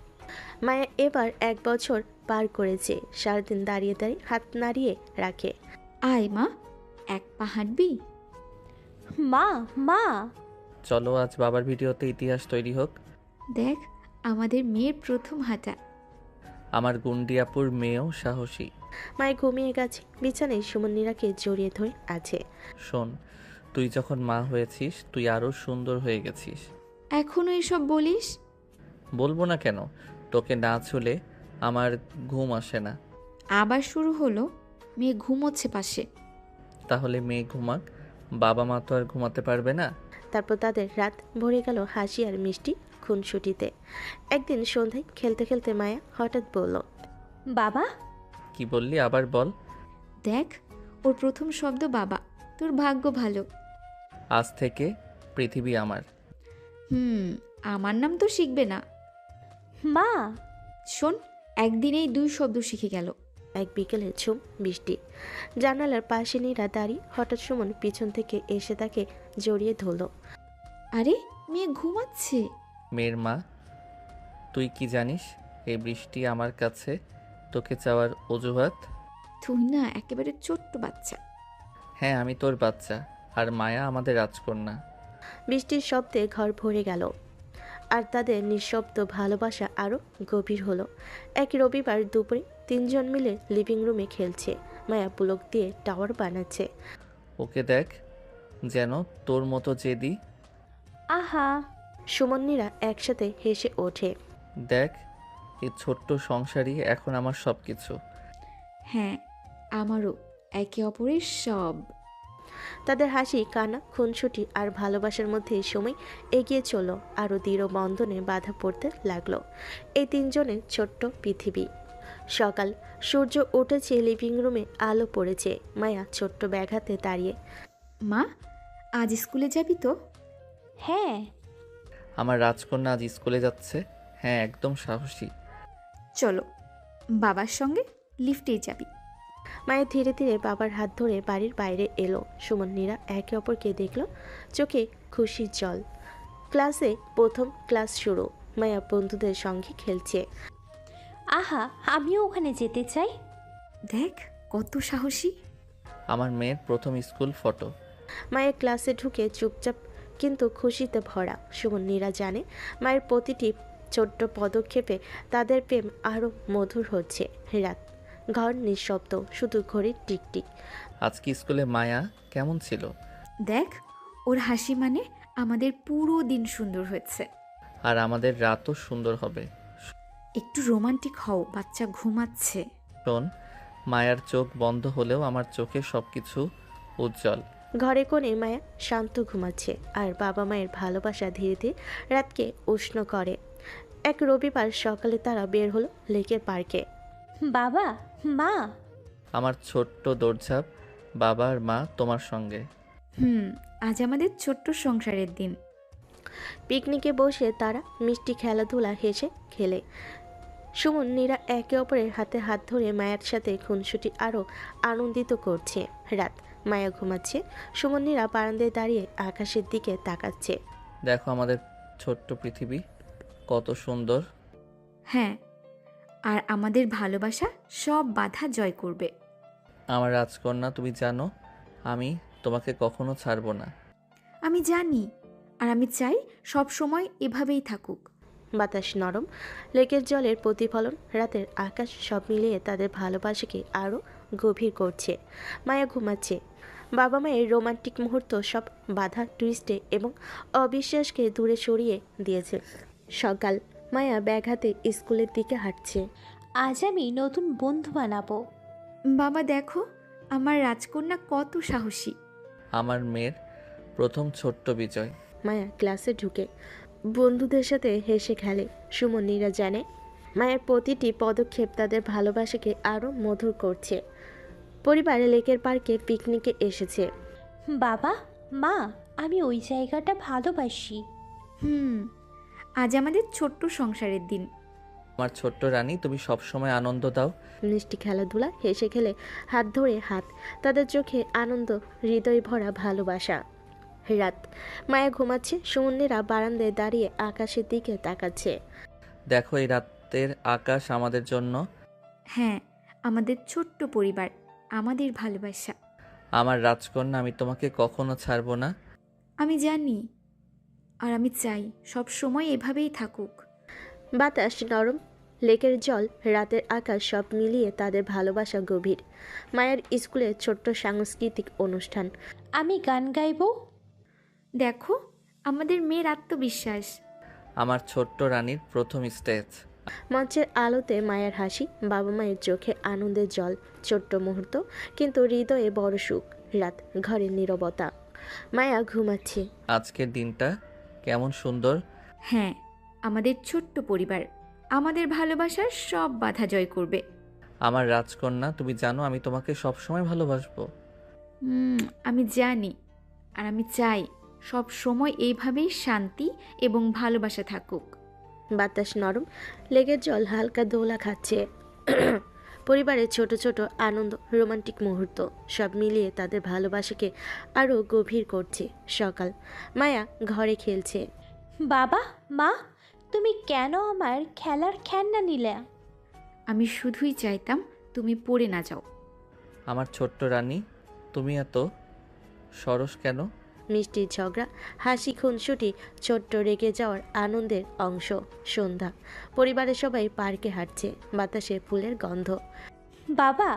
মায়া এবার 1 বছর পার করেছে। সারাদিন দাঁড়িয়ে দাঁড়িয়ে হাত নাড়িয়ে রাখে। আয় মা, এক পা হাঁটবি? মা মা চলো আজ বাবার ভিডিওতে ইতিহাস তৈরি হোক। দেখ, আমাদের মেয়ের প্রথম হাঁটা। আমার গুন্ডি আপুর মেয়েও সাহসী। মায়ে ঘুমিয়ে গেছে। বিছানায় সুমন নীরাকে জড়িয়ে ধরে আছে। শোন, তুই যখন মা হয়েছিস তুই আরও সুন্দর হয়ে গেছিস। এখনো এসব বলিস? বলবো না কেন? তোকে না ছুলে আমার ঘুম আসে না। আবার শুরু হলো? মেয়ে ঘুমোচ্ছে পাশে। তাহলে মেয়ে ঘুমাক, বাবা মা তো আর ঘুমাতে পারবে না। তারপর তাদের রাত ভরে গেল হাসি আর মিষ্টি খুনসুটিতে। একদিন সন্ধ্যায় খেলতে খেলতে মায়া হঠাৎ বলল, বাবা। কি বললি? আবার বল। দেখ, ওর প্রথম শব্দ বাবা। তোর ভাগ্য ভালো। আজ থেকে পৃথিবী আমার। আমার নাম তো শিখবে না। মা। শোন, একদিনেই 2 শব্দ শিখে গেল। এক বিকেলে ঝুম বৃষ্টি। জানালার পাশে নীরা দাঁড়িয়ে। হঠাৎ সুমন পিছন থেকে এসে তাকে জড়িয়ে ধরল। আরে, মেয়ে ঘুমাচ্ছে। মেয়ের মা, তুই কি জানিস এই বৃষ্টি আমার কাছে তোকে চাওয়ার অজুহাত? তুই না একেবারে ছোট্ট বাচ্চা। হ্যাঁ, আমি তোর বাচ্চা, আর মায়া আমাদের রাজকন্যা। বৃষ্টির শব্দে ঘর ভরে গেল, আর তাদের নিঃশব্দ ভালোবাসা আরও গভীর হলো। এক রবিবার দুপুরে তিনজন মিলে লিভিং রুমে খেলছে। মায়া পুলক দিয়ে টাওয়ার বানাচ্ছে। ওকে দেখ, যেন তোর মতো জেদি। আহা, সুমন্নীরা একসাথে হেসে ওঠে। দেখ, এই ছোট্ট সংসারই এখন আমার সব কিছু। হ্যাঁ, আমারও। একে অপরের সব। তাদের হাসি, কান্না, খুনসুটি আর ভালোবাসার মধ্যে সময় এগিয়ে চলল, আরও দৃঢ় বন্ধনে বাধা পড়তে লাগলো এই তিনজনের ছোট্ট পৃথিবী। সকাল, সূর্য উঠেছে, লিভিং রুমে আলো পড়েছে। মায়া ছোট্ট ব্যাগ হাতে দাঁড়িয়ে। মা, আজ স্কুলে যাবি তো? হ্যাঁ। আমার রাজকন্যা আজ স্কুলে যাচ্ছে? হ্যাঁ, একদম সাহসী। চলো, বাবার সঙ্গে লিফটেই যাবি। মায়া ধীরে ধীরে বাবার হাত ধরে বাড়ির বাইরে এলো। সুমন্নীরা একে অপরকে দেখল, চোখে খুশির জল। ক্লাসে প্রথম ক্লাস শুরু। মায়া বন্ধুদের সঙ্গে খেলছে। আহা, আমিও ওখানে যেতে চাই। দেখ কত সাহসী। আমার মেয়ের প্রথম স্কুল ফটো। মায়ের ক্লাসে ঢুকে চুপচাপ কিন্তু খুশিতে ভরা। সুমন্নীরা জানে মায়ের প্রতিটি ছোট্ট পদক্ষেপে তাদের প্রেম আরও মধুর হচ্ছে। রাত, ঘর নিঃশব্দ, শুধু ঘড়ির টিকটিক। আজকে স্কুলে মায়া কেমন ছিল? দেখ, ওর হাসি মানে আমাদের পুরো দিন সুন্দর হয়েছে। আর আমাদের রাতও সুন্দর হবে। একটু রোমান্টিক হও, বাচ্চা ঘুমাচ্ছে। শোন, মায়ার চোখ বন্ধ হলেও আমার চোখে সবকিছু উজ্জ্বল। ঘরে কোণে মায়া শান্ত ঘুমাচ্ছে, আর বাবা মায়ের ভালোবাসা ধীরে ধীরে রাতকে উষ্ণ করে। এক রবিবার সকালে তারা বের হলো লেকের পার্কে। বাবা, মা। আমার ছোট্ট দৌড়ঝাঁপ, বাবা আর মা তোমার সঙ্গে। আজ আমাদের ছোট্ট সংসারের দিন। পিকনিকে বসে তারা মিষ্টি খেলাধুলা হেসে খেলে। সুমন্নীরা একে অপরের হাতে হাত ধরে মায়ের সাথে খুনসুটি আরও আনন্দিত করছে। রাত, মায়া ঘুমাচ্ছে। সুমন্নীরা বারান্দায় দাঁড়িয়ে আকাশের দিকে তাকাচ্ছে। দেখো আমাদের ছোট্ট পৃথিবী কত সুন্দর। হ্যাঁ, আর আমাদের ভালোবাসা সব বাধা জয় করবে। আমার রাজকন্যা, তুমি জানো আমি তোমাকে কখনো ছাড়বো না। আমি জানি, আর আমি চাই সব সময় এভাবেই থাকুক। বাতাস নরম, লেকের জলের প্রতিফলন, রাতের আকাশ সব মিলিয়ে তাদের ভালোবাসাকে আরও গভীর করছে। মায়া ঘুমাচ্ছে। বাবা মায়ের রোমান্টিক মুহূর্ত সব বাধা, টুইস্টে এবং অবিশ্বাসকে দূরে সরিয়ে দিয়েছে। সকাল, মায়া ব্যাগ হাতে স্কুলের দিকে হাঁটছে। আজ আমি নতুন বন্ধু বানাবো। বাবা দেখো, আমার রাজকন্যা কত সাহসী। আমার মেয়ের প্রথম ছোট্ট বিজয়। মায়া ক্লাসে ঢুকে বন্ধুদের সাথে হেসে খেলে। সুমন্নীরা জানে মায়ের প্রতিটি পদক্ষেপ তাদের ভালোবাসাকে আরও মধুর করছে। পরিবার লেকের পার্কে পিকনিকে এসেছে। বাবা, মা, আমি ওই জায়গাটা ভালোবাসি। আজ আমাদের ছোট্ট সংসারের দিন। আমার ছোট্ট রানী, তুমি সবসময় আনন্দ দাও। মিষ্টি খেলাধুলা, হেসে খেলে, হাত ধরে হাত, তাদের চোখে আনন্দ, হৃদয় ভরা ভালোবাসা। রাত, মায়া ঘুমাচ্ছে। সুমন্নীরা বারান্দায় দাঁড়িয়ে আকাশের দিকে তাকাচ্ছে। দেখো এই রাতের আকাশ আমাদের জন্য। হ্যাঁ, আমাদের ছোট্ট পরিবার, আমাদের ভালোবাসা। আমার রাজকন্যা, আমি তোমাকে কখনো ছাড়বো না। আমি জানি, আর আমি চাই সব সময় এভাবেই থাকুক। বাতাস নরম, লেকের জল, রাতের আকাশ সব মিলিয়ে তাদের ভালোবাসা গভীর। মায়ের স্কুলে ছোট্ট সাংস্কৃতিক অনুষ্ঠান। আমি গান গাইবো। দেখো আমাদের মেয়ের আত্মবিশ্বাস। আমার ছোট্ট রানীর প্রথম স্টেজ। মঞ্চের আলোতে মায়ের হাসি, বাবা মায়ের চোখে আনন্দের জল। ছোট্ট মুহূর্ত, কিন্তু হৃদয়ে বড় সুখ। রাত, ঘরের নীরবতা। মায়া ঘুমাচ্ছে। আজকের দিনটা কেমন সুন্দর। হ্যাঁ, আমাদের ছোট্ট পরিবার, আমাদের ভালোবাসার সব বাধা জয় করবে। আমার রাজকন্যা, তুমি জানো আমি তোমাকে সবসময় ভালোবাসবো। আমি জানি, আর আমি চাই সব সময় এইভাবেই শান্তি এবং ভালোবাসা থাকুক। বাতাস নরম, লেকের জল হালকা দোলা খাচ্ছে। পরিবারের ছোট ছোট আনন্দ, রোমান্টিক মুহূর্ত সব মিলিয়ে তাদের ভালোবাসাকে আরও গভীর করছে। সকাল, মায়া ঘরে খেলছে। বাবা, মা, তুমি কেন আমার খেলার খেলনা নিলে? আমি শুধুই চাইতাম তুমি পড়ে না যাও। আমার ছোট্ট রানী, তুমি এত সরস কেন? মিষ্টি ঝগড়া, হাসি, খুনসুটি, ছোট্ট রেগে যাওয়ার আনন্দের অংশ। সন্ধ্যা, পরিবারের সবাই পার্কে হাঁটছে, বাতাসে ফুলের গন্ধ। বাবা,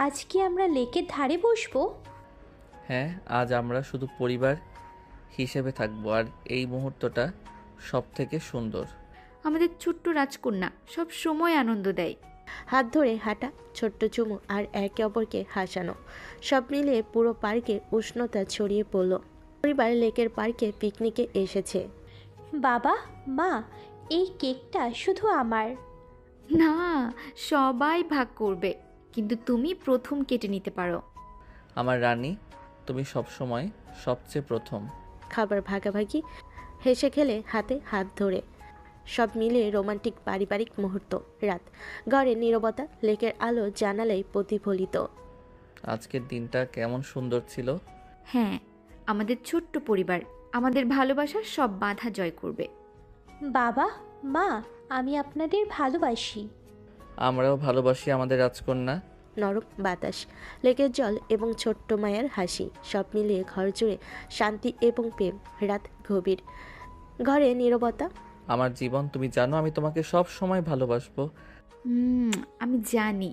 আজ কি আমরা লেকের ধারে বসবো? হ্যাঁ, আজ আমরা শুধু পরিবার হিসেবে থাকবো, আর এই মুহূর্তটা সব থেকে সুন্দর। আমাদের ছোট্ট রাজকন্যা সব সময় আনন্দ দেয়। হাত ধরে হাঁটা, ছোট্ট চুমু আর একে অপরকে হাসানো, সব মিলিয়ে পুরো পার্কে উষ্ণতা ছড়িয়ে পড়ল। পরিবার লেকের পার্কে পিকনিকে এসেছে। বাবা, মা, এই কেকটা শুধু আমার। না, সবাই ভাগ করবে, কিন্তু তুমি প্রথম কেটে নিতে পারো। আমার রানী, তুমি সবসময় সবচেয়ে প্রথম। খাবার ভাগাভাগি, হেসে খেলে হাতে হাত ধরে, সব মিলিয়ে রোমান্টিক পারিবারিক মুহূর্ত। রাত, ঘরে নীরবতা, লেকের আলো জানালায় প্রতিফলিত। আজকের দিনটা কেমন সুন্দর ছিল। হ্যাঁ, আমাদের ছোট্ট পরিবার আমাদের ভালোবাসার সব বাধা জয় করবে। বাবা, মা, আমি আপনাদের ভালোবাসি। আমরাও ভালোবাসি আমাদের রাজকন্যা। নরম বাতাস, লেকের জল এবং ছোট্ট মায়ের হাসি, সব মিলিয়ে ঘর জুড়ে শান্তি এবং প্রেম। রাত গভীর, ঘরে নীরবতা। আমার জীবন, তুমি জানো আমি তোমাকে সব সময় ভালোবাসবো। আমি জানি,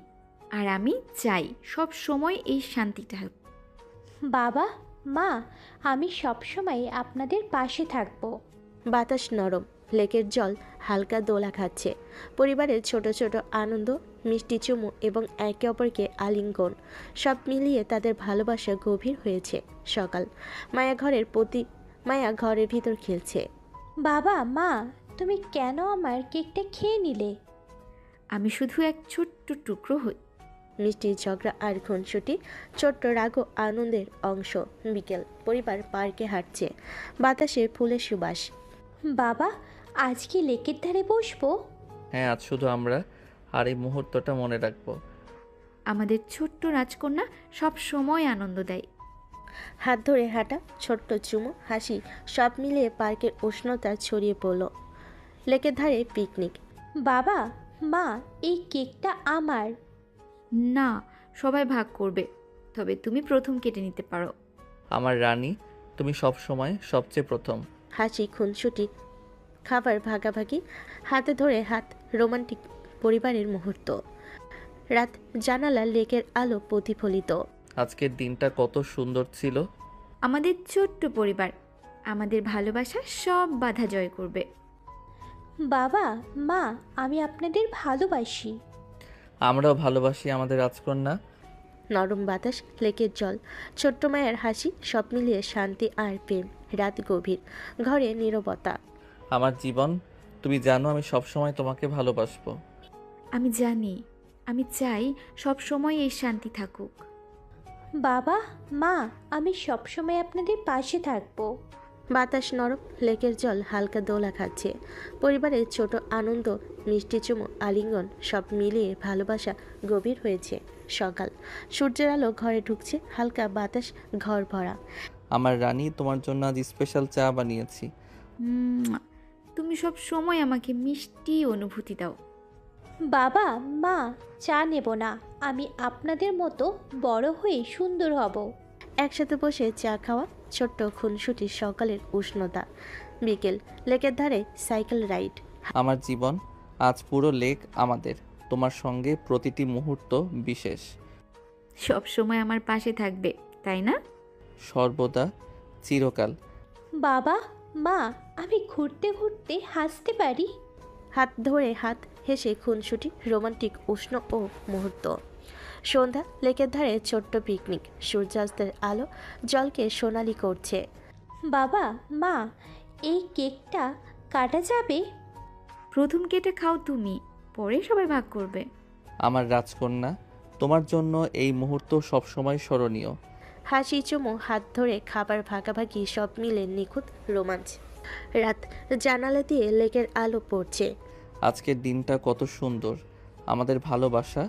আর আমি চাই সব সময় এই শান্তিটা হোক। বাবা, মা, আমি সবসময় আপনাদের পাশে থাকবো। বাতাস নরম, লেকের জল হালকা দোলা খাচ্ছে। পরিবারের ছোট ছোট আনন্দ, মিষ্টি চুমু এবং একে অপরকে আলিঙ্গন, সব মিলিয়ে তাদের ভালোবাসা গভীর হয়েছে। সকাল, মায়া ঘরের ভিতর খেলছে। বাবা, মা, তুমি কেন আমার কেকটা খেয়ে নিলে? আমি শুধু এক ছোট্ট টুকরো হই। মিষ্টি ঝগড়া আর খুনসুটি, ছোট্ট রাগ ও আনন্দের অংশ। বিকেল, পরিবার পার্কে হাঁটছে, বাতাসে ফুলের সুবাস। বাবা, আজ কি লেকের ধারে বসবো? হ্যাঁ, আজ শুধু আমরা, আর এই মুহূর্তটা মনে রাখবো। আমাদের ছোট্ট রাজকন্যা সব সময় আনন্দ দেয়। হাত ধরে হাঁটা, ছোট্ট চুমু, হাসি, সব মিলিয়ে পার্কের উষ্ণতা ছড়িয়ে পড়ল। লেকের ধারে পিকনিক। বাবা, মা, এই কেকটা আমার। না, সবাই ভাগ করবে, তবে তুমি প্রথম কেটে নিতে পারো। আমার রানী, তুমি সব সময় সবচেয়ে প্রথম। হাসি, খুনসুটি, খাবার ভাগাভাগি, হাতে ধরে হাত, রোমান্টিক পরিবারের মুহূর্ত। রাত, জানালা, লেকের আলো প্রতিফলিত। আজকের দিনটা কত সুন্দর ছিল। আমাদের ছোট্ট পরিবার আমাদের ভালোবাসা সব বাধা জয় করবে। বাবা, মা, আমি আপনাদের ভালোবাসি। আমরাও ভালোবাসি আমাদের রাজকন্যা। নরম বাতাস, লেকের জল, ছোট্ট মায়ের হাসি, সব মিলিয়ে শান্তি আর প্রেম। রাত গভীর, ঘরে নীরবতা। আমার জীবন, তুমি জানো আমি সব সময় তোমাকে ভালোবাসবো। আমি জানি, আমি চাই সব সময় এই শান্তি থাকুক। বাবা, মা, আমি সবসময় আপনাদের পাশে থাকবো। বাতাস নরম, লেকের জল হালকা দোলা খাচ্ছে। পরিবারের ছোট আনন্দ, মিষ্টি চুমু, আলিঙ্গন, সব মিলিয়ে ভালোবাসা গভীর হয়েছে। সকাল, সূর্যের আলো ঘরে ঢুকছে, হালকা বাতাস ঘর ভরা। আমার রানী, তোমার জন্য আজ স্পেশাল চা বানিয়েছি। তুমি সব সময় আমাকে মিষ্টি অনুভূতি দাও। বাবা, মা, চা নেব না, আমি আপনাদের মতো বড় হয়ে সুন্দর হব। একসাথে বসে চা খাওয়া, ছোট্ট খুনসুটি, সকালের উষ্ণতা। বিকেল, লেকের ধারে সাইকেল রাইড। আমার জীবন, আজ পুরো লেক আমাদের। তোমার সঙ্গে প্রতিটি মুহূর্ত বিশেষ। সব সময় আমার পাশে থাকবে, তাই না? সর্বদা, চিরকাল। বাবা, মা, আমি ঘুরতে ঘুরতে হাসতে পারি। হাত ধরে হাত, হেসে খুনসুটি, রোমান্টিক উষ্ণ ও মুহূর্ত। সন্ধ্যা, লেকের ধারে ছোট্ট পিকনিক, সূর্যাস্তের আলো জলকে সোনালি করছে। বাবা, মা, এই কেকটা কাটা যাবে? প্রথম কেটে খাও তুমি, পরে সবাই ভাগ করবে। আমার রাজকন্যা, তোমার জন্য এই মুহূর্ত সবসময় স্মরণীয়। হাসি, চুমু, হাত ধরে খাবার ভাগাভাগি, সব মিলে নিখুঁত রোমাঞ্চ। রাত, জানালা দিয়ে লেকের আলো পড়ছে। আজকের দিনটা কত সুন্দর। আমাদের ভালোবাসা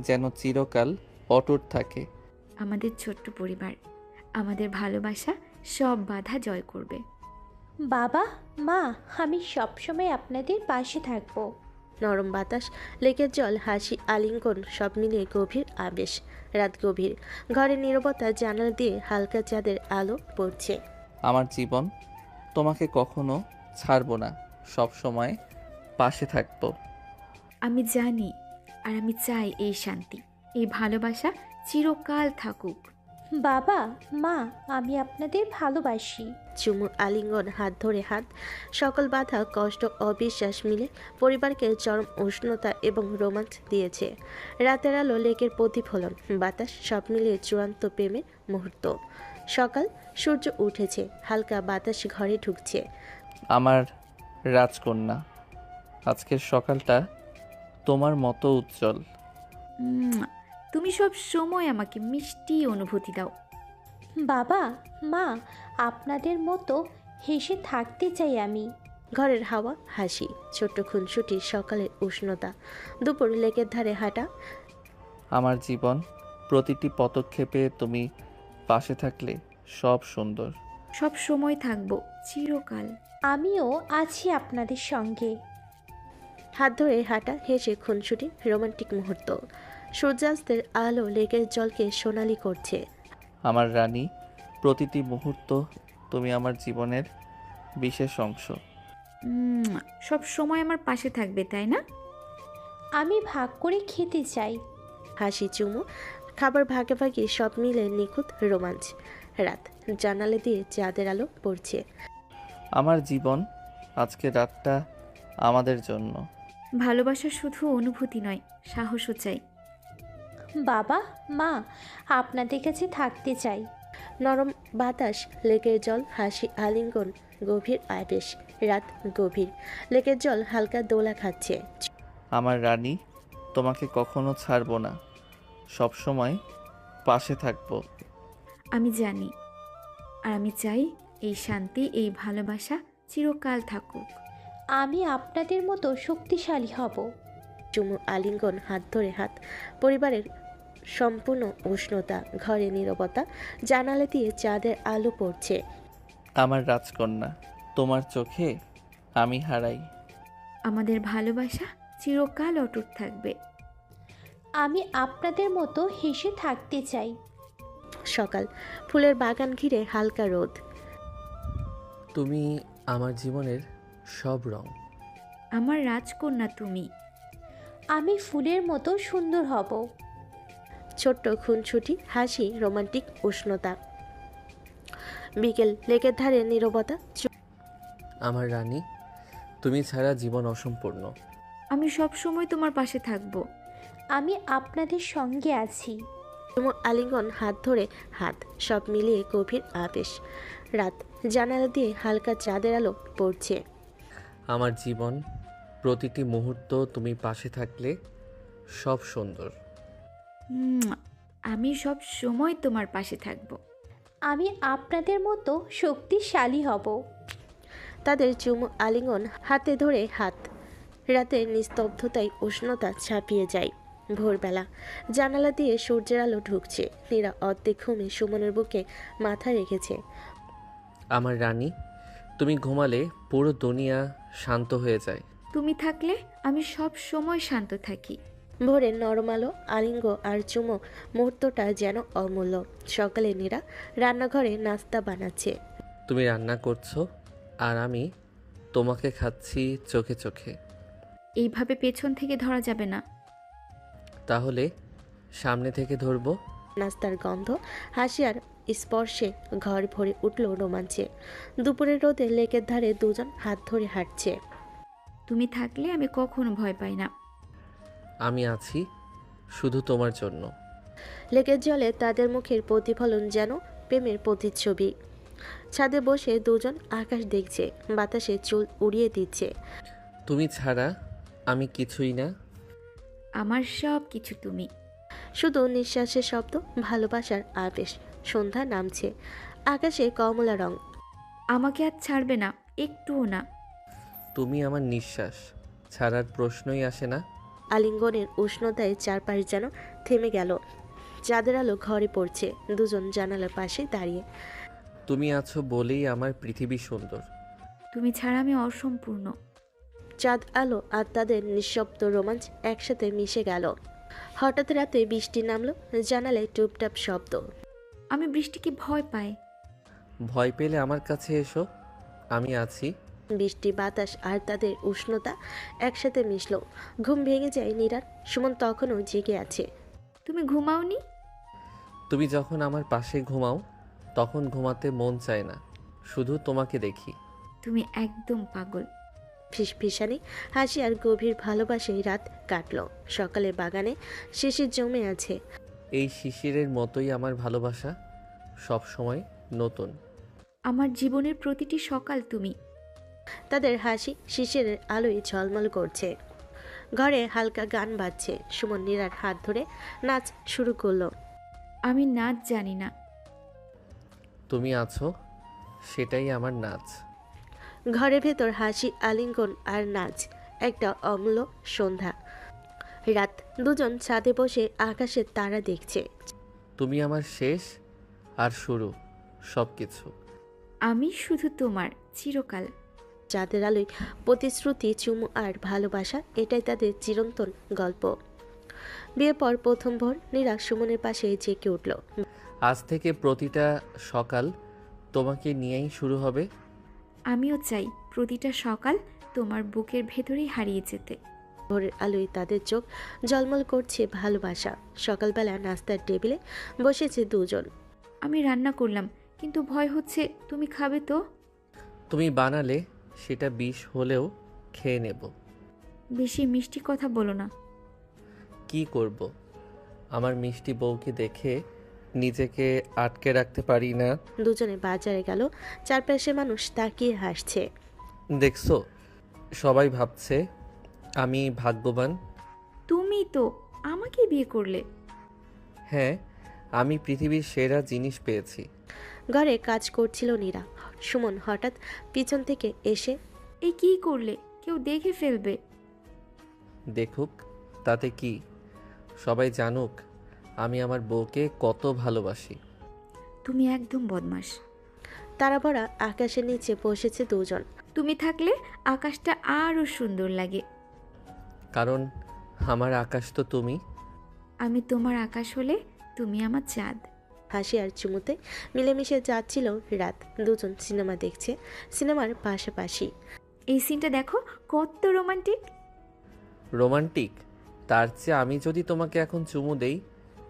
যেন চিরকাল অটুট থাকে। আমাদের ছোট্ট পরিবার আমাদের ভালোবাসা সব বাধা জয় করবে। বাবা, মা, আমি সবসময় আপনাদের পাশে থাকবো। নরম বাতাস, লেকের জল, হাসি, আলিঙ্গন সব মিলিয়ে গভীর আবেশ। রাত গভীর, ঘরের নীরবতা, জানালা দিয়ে হালকা চাঁদের আলো পড়ছে। আমার জীবন, তোমাকে কখনো ছাড়বো না, সব সময় পাশে থাকবো। আমি জানি আর আমি চাই এই শান্তি, এই ভালোবাসা চিরকাল থাকুক। বাবা, মা, আমি আপনাদের ভালোবাসি। চুমুর আলিঙ্গন, হাত ধরে হাত, সকল বাধা, কষ্ট, অবিশ্বাস মিলে পরিবারকে চরম উষ্ণতা এবং রোমাঞ্চ দিয়েছে। রাতের আলো, লেকের প্রতিফলন, বাতাস সব মিলিয়ে চূড়ান্ত প্রেমের মুহূর্ত। সকাল, সূর্য উঠেছে, হালকা বাতাস ঘরে ঢুকছে। আমার রাজকন্যা, আজকের সকালটা তোমার মতো উজ্জ্বল। তুমি সব সময় আমাকে মিষ্টি অনুভূতি দাও। বাবা, মা, আপনাদের মতো হেসে থাকতে চাই আমি। ঘরের হাওয়া, হাসি, ছোট্ট খুনসুটি, সকালের উষ্ণতা, দুপুর, লেকের ধারে হাঁটা। আমার জীবন, প্রতিটি পদক্ষেপে তুমি পাশে থাকলে সব সুন্দর। সব সময় থাকবো, চিরকাল। আমিও আছি আপনাদের সঙ্গে। হাত ধরে হাঁটা, হেসে খুনসুটি, রোমান্টিক মুহূর্ত। সূর্যাস্তের আলো লেকের জলকে সোনালি করছে। আমার রানী, প্রতিটি মুহূর্ত তুমি আমার জীবনের বিশেষ অংশ। সব সময় আমার পাশে থাকবে, তাই না? আমি ভাগ করে খেতে চাই। হাসি, চুমু, খাবার ভাগাভাগি সব মিলে নিখুঁত রোমাঞ্চ। রাত, জানালা দিয়ে চাঁদের আলো পড়ছে। আমার জীবন, আজকের রাতটা আমাদের জন্য। ভালোবাসা শুধু অনুভূতি নয়, সাহসও চাই। বাবা, মা, আপনাদের কাছে থাকতে চাই। নরম বাতাস, লেকের জল, হাসি, আলিঙ্গন, গভীর আবেশ। রাত গভীর, লেকের জল হালকা দোলা খাচ্ছে। আমার রানী, তোমাকে কখনো ছাড়বো না, সব সময় পাশে থাকবো। আমি জানি আর আমি চাই এই শান্তি, এই ভালোবাসা চিরকাল থাকুক। আমি আপনাদের মতো শক্তিশালী হব। চুমু, আলিঙ্গন, হাত ধরে হাত, পরিবারের সম্পূর্ণ উষ্ণতা, ঘরে নীরবতা, জানালা দিয়ে চাঁদের আলো পড়ছে। আমার রাজকন্যা, তোমার চোখে আমি হারাই। আমাদের ভালোবাসা চিরকাল অটুট থাকবে। আমি আপনাদের মতো হেসে থাকতে চাই। সকাল, ফুলের বাগান ঘিরে হালকা রোদ। তুমি আমার জীবনের সব রং। আমার রাজকন্যা তুমি। আমি ফুলের মতো সুন্দর হব। ছোট্ট খুনছুটি, হাসি, রোমান্টিক উষ্ণতা। বিকেল, লেকের ধারে নীরবতা। আমার রানী, তুমি ছাড়া জীবন অসম্পূর্ণ। আমি সব সময় তোমার পাশে থাকবো। আমি আপনাদের সঙ্গে আছি। চুমু, আলিঙ্গন, হাত ধরে হাত, সব মিলিয়ে গভীর আবেশ। রাত, জানালা দিয়ে হালকা চাঁদের আলো পড়ছে। আমার জীবন, প্রতিটি মুহূর্ত তুমি পাশে থাকলে সব সুন্দর। আমি সব সময় তোমার পাশে থাকবো। আমি আপনাদের মতো শক্তিশালী হব। তাদের চুমু, আলিঙ্গন, হাতে ধরে হাত। রাতের নিস্তব্ধতায় উষ্ণতা ছাপিয়ে যায়। ভোরবেলা, জানালা দিয়ে সূর্যের আলো ঢুকছে। নীরা অর্ধেক ঘুমে সুমনের বুকে মাথা রেখেছে। আমার রানী, তুমি ঘুমালে পুরো দুনিয়া শান্ত হয়ে যায়। তুমি থাকলে আমি সব সময় শান্ত থাকি। ভোরের নরম আলো, আলিঙ্গ আর চুমো, মুহূর্তটা যেন অমূল্য। সকালে নীরা রান্নাঘরে নাস্তা বানাচ্ছে। তুমি রান্না করছো আর আমি তোমাকে খাচ্ছি চোখে চোখে। এইভাবে পেছন থেকে ধরা যাবে না। তাহলে সামনে থেকে ধরবো। নাস্তার গন্ধ, হাসি আর স্পর্শে ঘর ভরে উঠল রোমাঞ্চে। দুপুরের রোদে লেকের ধারে দুজন হাত ধরে হাঁটছে। তুমি থাকলে আমি কখনো ভয় পাই না। আমি আছি শুধু তোমার জন্য। লেকের জলে তাদের মুখের প্রতিফলন যেন প্রেমের প্রতিচ্ছবি। ছাদে বসে দুজন আকাশ দেখছে, বাতাসে চুল উড়িয়ে দিচ্ছে। তুমি ছাড়া আমি কিছুই না। আমার সব কিছু তুমি। শুধু নিঃশ্বাসের শব্দ, ভালোবাসার আবেশ। সন্ধ্যা নামছে, আকাশে কমলা রং। আমাকে আর ছাড়বে না, একটুও না। তুমি আমার নিঃশ্বাস, ছাড়ার প্রশ্নই আসে না। আলিঙ্গনের উষ্ণতায় চারপাশ যেন থেমে গেল। চাঁদের আলো ঘরে পড়ছে। দুজন জানালার পাশে দাঁড়িয়ে। তুমি আছো বলেই আমার পৃথিবী সুন্দর। তুমি ছাড়া আমি অসম্পূর্ণ। চাঁদ আলো আর তাদের নিঃশব্দ রোমাঞ্চ একসাথে মিশে গেল। হঠাৎ রাতে বৃষ্টি নামলো, জানালায় টুপটাপ শব্দ। আমি বৃষ্টিকে ভয় পাই। ভয় পেলে আমার কাছে এসো, আমি আছি। বৃষ্টি, বাতাস আর তাদের উষ্ণতা একসাথে মিশলো। ঘুম ভেঙে যায় নীরার। সুমন তখনও জেগে আছে। তুমি ঘুমাওনি? তুমি যখন আমার পাশে ঘুমাও তখন ঘুমাতে মন চায় না, শুধু তোমাকে দেখি। তুমি একদম পাগল। ফিসফিসানি হাসি আর গভীর ভালোবাসায় রাত কাটলো। সকালে বাগানে শিশির জমে আছে। এই শিশিরের মতোই আমার ভালোবাসা, সব সময় নতুন। আমার জীবনের প্রতিটি সকাল তুমি। তাদের হাসি শিশিরের আলোয় ঝলমল করছে। ঘরে হালকা গান বাজছে। সুমন নীরার হাত ধরে নাচ শুরু করলো। আমি নাচ জানি না। তুমি আছো, সেটাই আমার নাচ। ঘরের ভেতর হাসি, আলিঙ্গন আর নাচ। একটা অম্ল সন্ধ্যা রাত। দুজন ছাদে বসে আকাশের তারা দেখছে। তুমি আমার শেষ আর শুরু, সব কিছু। আমি শুধু তোমার, চিরকাল। চাঁদের আলোয় প্রতিশ্রুতি, চুমু আর ভালোবাসা, এটাই তাদের চিরন্তন গল্প। বিয়ের পর প্রথম ভোর নীরা সুমনের পাশে জেগে উঠল। আজ থেকে প্রতিটা সকাল তোমাকে নিয়েই শুরু হবে। আমিও চাই প্রতিটা সকাল তোমার বুকের ভেতরেই হারিয়ে যেতে। ভোরের আলোয় তাদের চোখ ঝলমল করছে ভালোবাসা। সকালবেলা নাস্তার টেবিলে বসেছে দুজন। আমি রান্না করলাম, কিন্তু ভয় হচ্ছে তুমি খাবে তো। তুমি বানালে সেটা বিষ হলেও খেয়ে নেব। বেশি মিষ্টি কথা বলো না। কি করব, আমার মিষ্টি বউকে দেখে নিজেকে আটকে রাখতে পারি না। দুজনে বাজারে গেল। চারপাশে মানুষ তাকিয়ে হাসছে। দেখছো, সবাই ভাবছে আমি ভাগ্যবান। তুমি তো আমাকে বিয়ে করলে। হ্যাঁ, আমি পৃথিবীর সেরা জিনিস পেয়েছি। ঘরে কাজ করছিল নীরা। সুমন হঠাৎ পিছন থেকে এসে, এই কি করলে? কেউ দেখে ফেলবে। দেখুক, তাতে কি? সবাই জানুক আমি আমার বউকে কত ভালোবাসি। তুমি একদম বদমাশ। তারা ভরা আকাশের নিচে বসেছে দুজন। তুমি থাকলে আকাশটা আরো সুন্দর লাগে। কারণ আমার আকাশ তো তুমি। আমি তোমার আকাশ হলে তুমি আমার চাঁদ। হাসি আর চুমুতে মিলেমিশে যাচ্ছিল রাত। দুজন সিনেমা দেখছে, সিনেমার পাশাপাশি। এই সিনটা দেখো, কত রোমান্টিক। রোমান্টিক? তার চেয়ে আমি যদি তোমাকে এখন চুমু দেই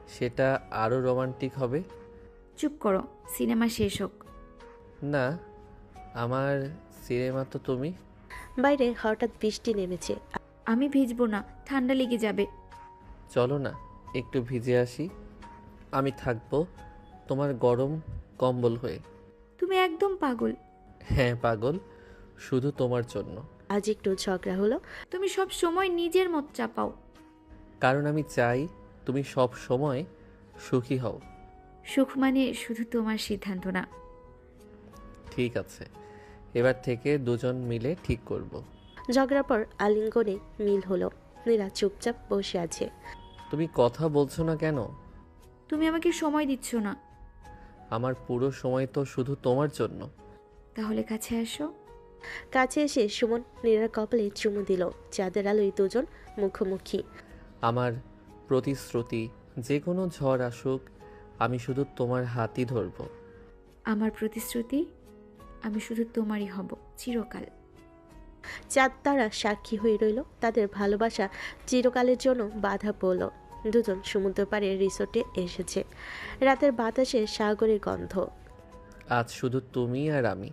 সেটা আরও রোমান্টিক হবে। চুপ করো, সিনেমা শেষ হোক। না, আমার সিনেমা তো তুমি। বাইরে হঠাৎ বৃষ্টি নেমেছে। আমি ভিজবো না, ঠান্ডা লেগে যাবে। চলো না একটু ভিজে আসি, আমি থাকবো তোমার গরম কম্বল হয়ে। তুমি একদম পাগল। হ্যাঁ পাগল, শুধু তোমার জন্য। আজ একটু ঝগড়া হলো। তুমি সব সময় নিজের মত চাপাও। কারণ আমি চাই তুমি সব সময় সুখী হও। সুখ মানে শুধু তোমার সিদ্ধান্ত না। ঠিক আছে, এবার থেকে দুজন মিলে ঠিক করব। ঝগড়ার পর আলিঙ্গনে মিল হলো। নীরা চুপচাপ বসে আছে। তুমি কথা বলছো না কেন? তুমি আমাকে সময় দিচ্ছ না। আমার পুরো সময় তো শুধু তোমার জন্য। তাহলে কাছে আসো। কাছে এসে সুমন নীরার কপালে চুমু দিল। চাঁদের আলোয় দুজন মুখোমুখি। আমার প্রতিশ্রুতি, যে কোনো ঝড় আসুক আমি শুধু তোমার হাতই ধরব। আমার প্রতিশ্রুতি, আমি শুধু তোমারই হব চিরকাল। চাঁদ তারা সাক্ষী হয়ে রইল। তাদের ভালোবাসা চিরকালের জন্য বাধা পড়ল। দুজন সমুদ্র পাড়ে রিসোর্টে এসেছে। রাতের বাতাসে সাগরের গন্ধ। আজ শুধু তুমি আর আমি,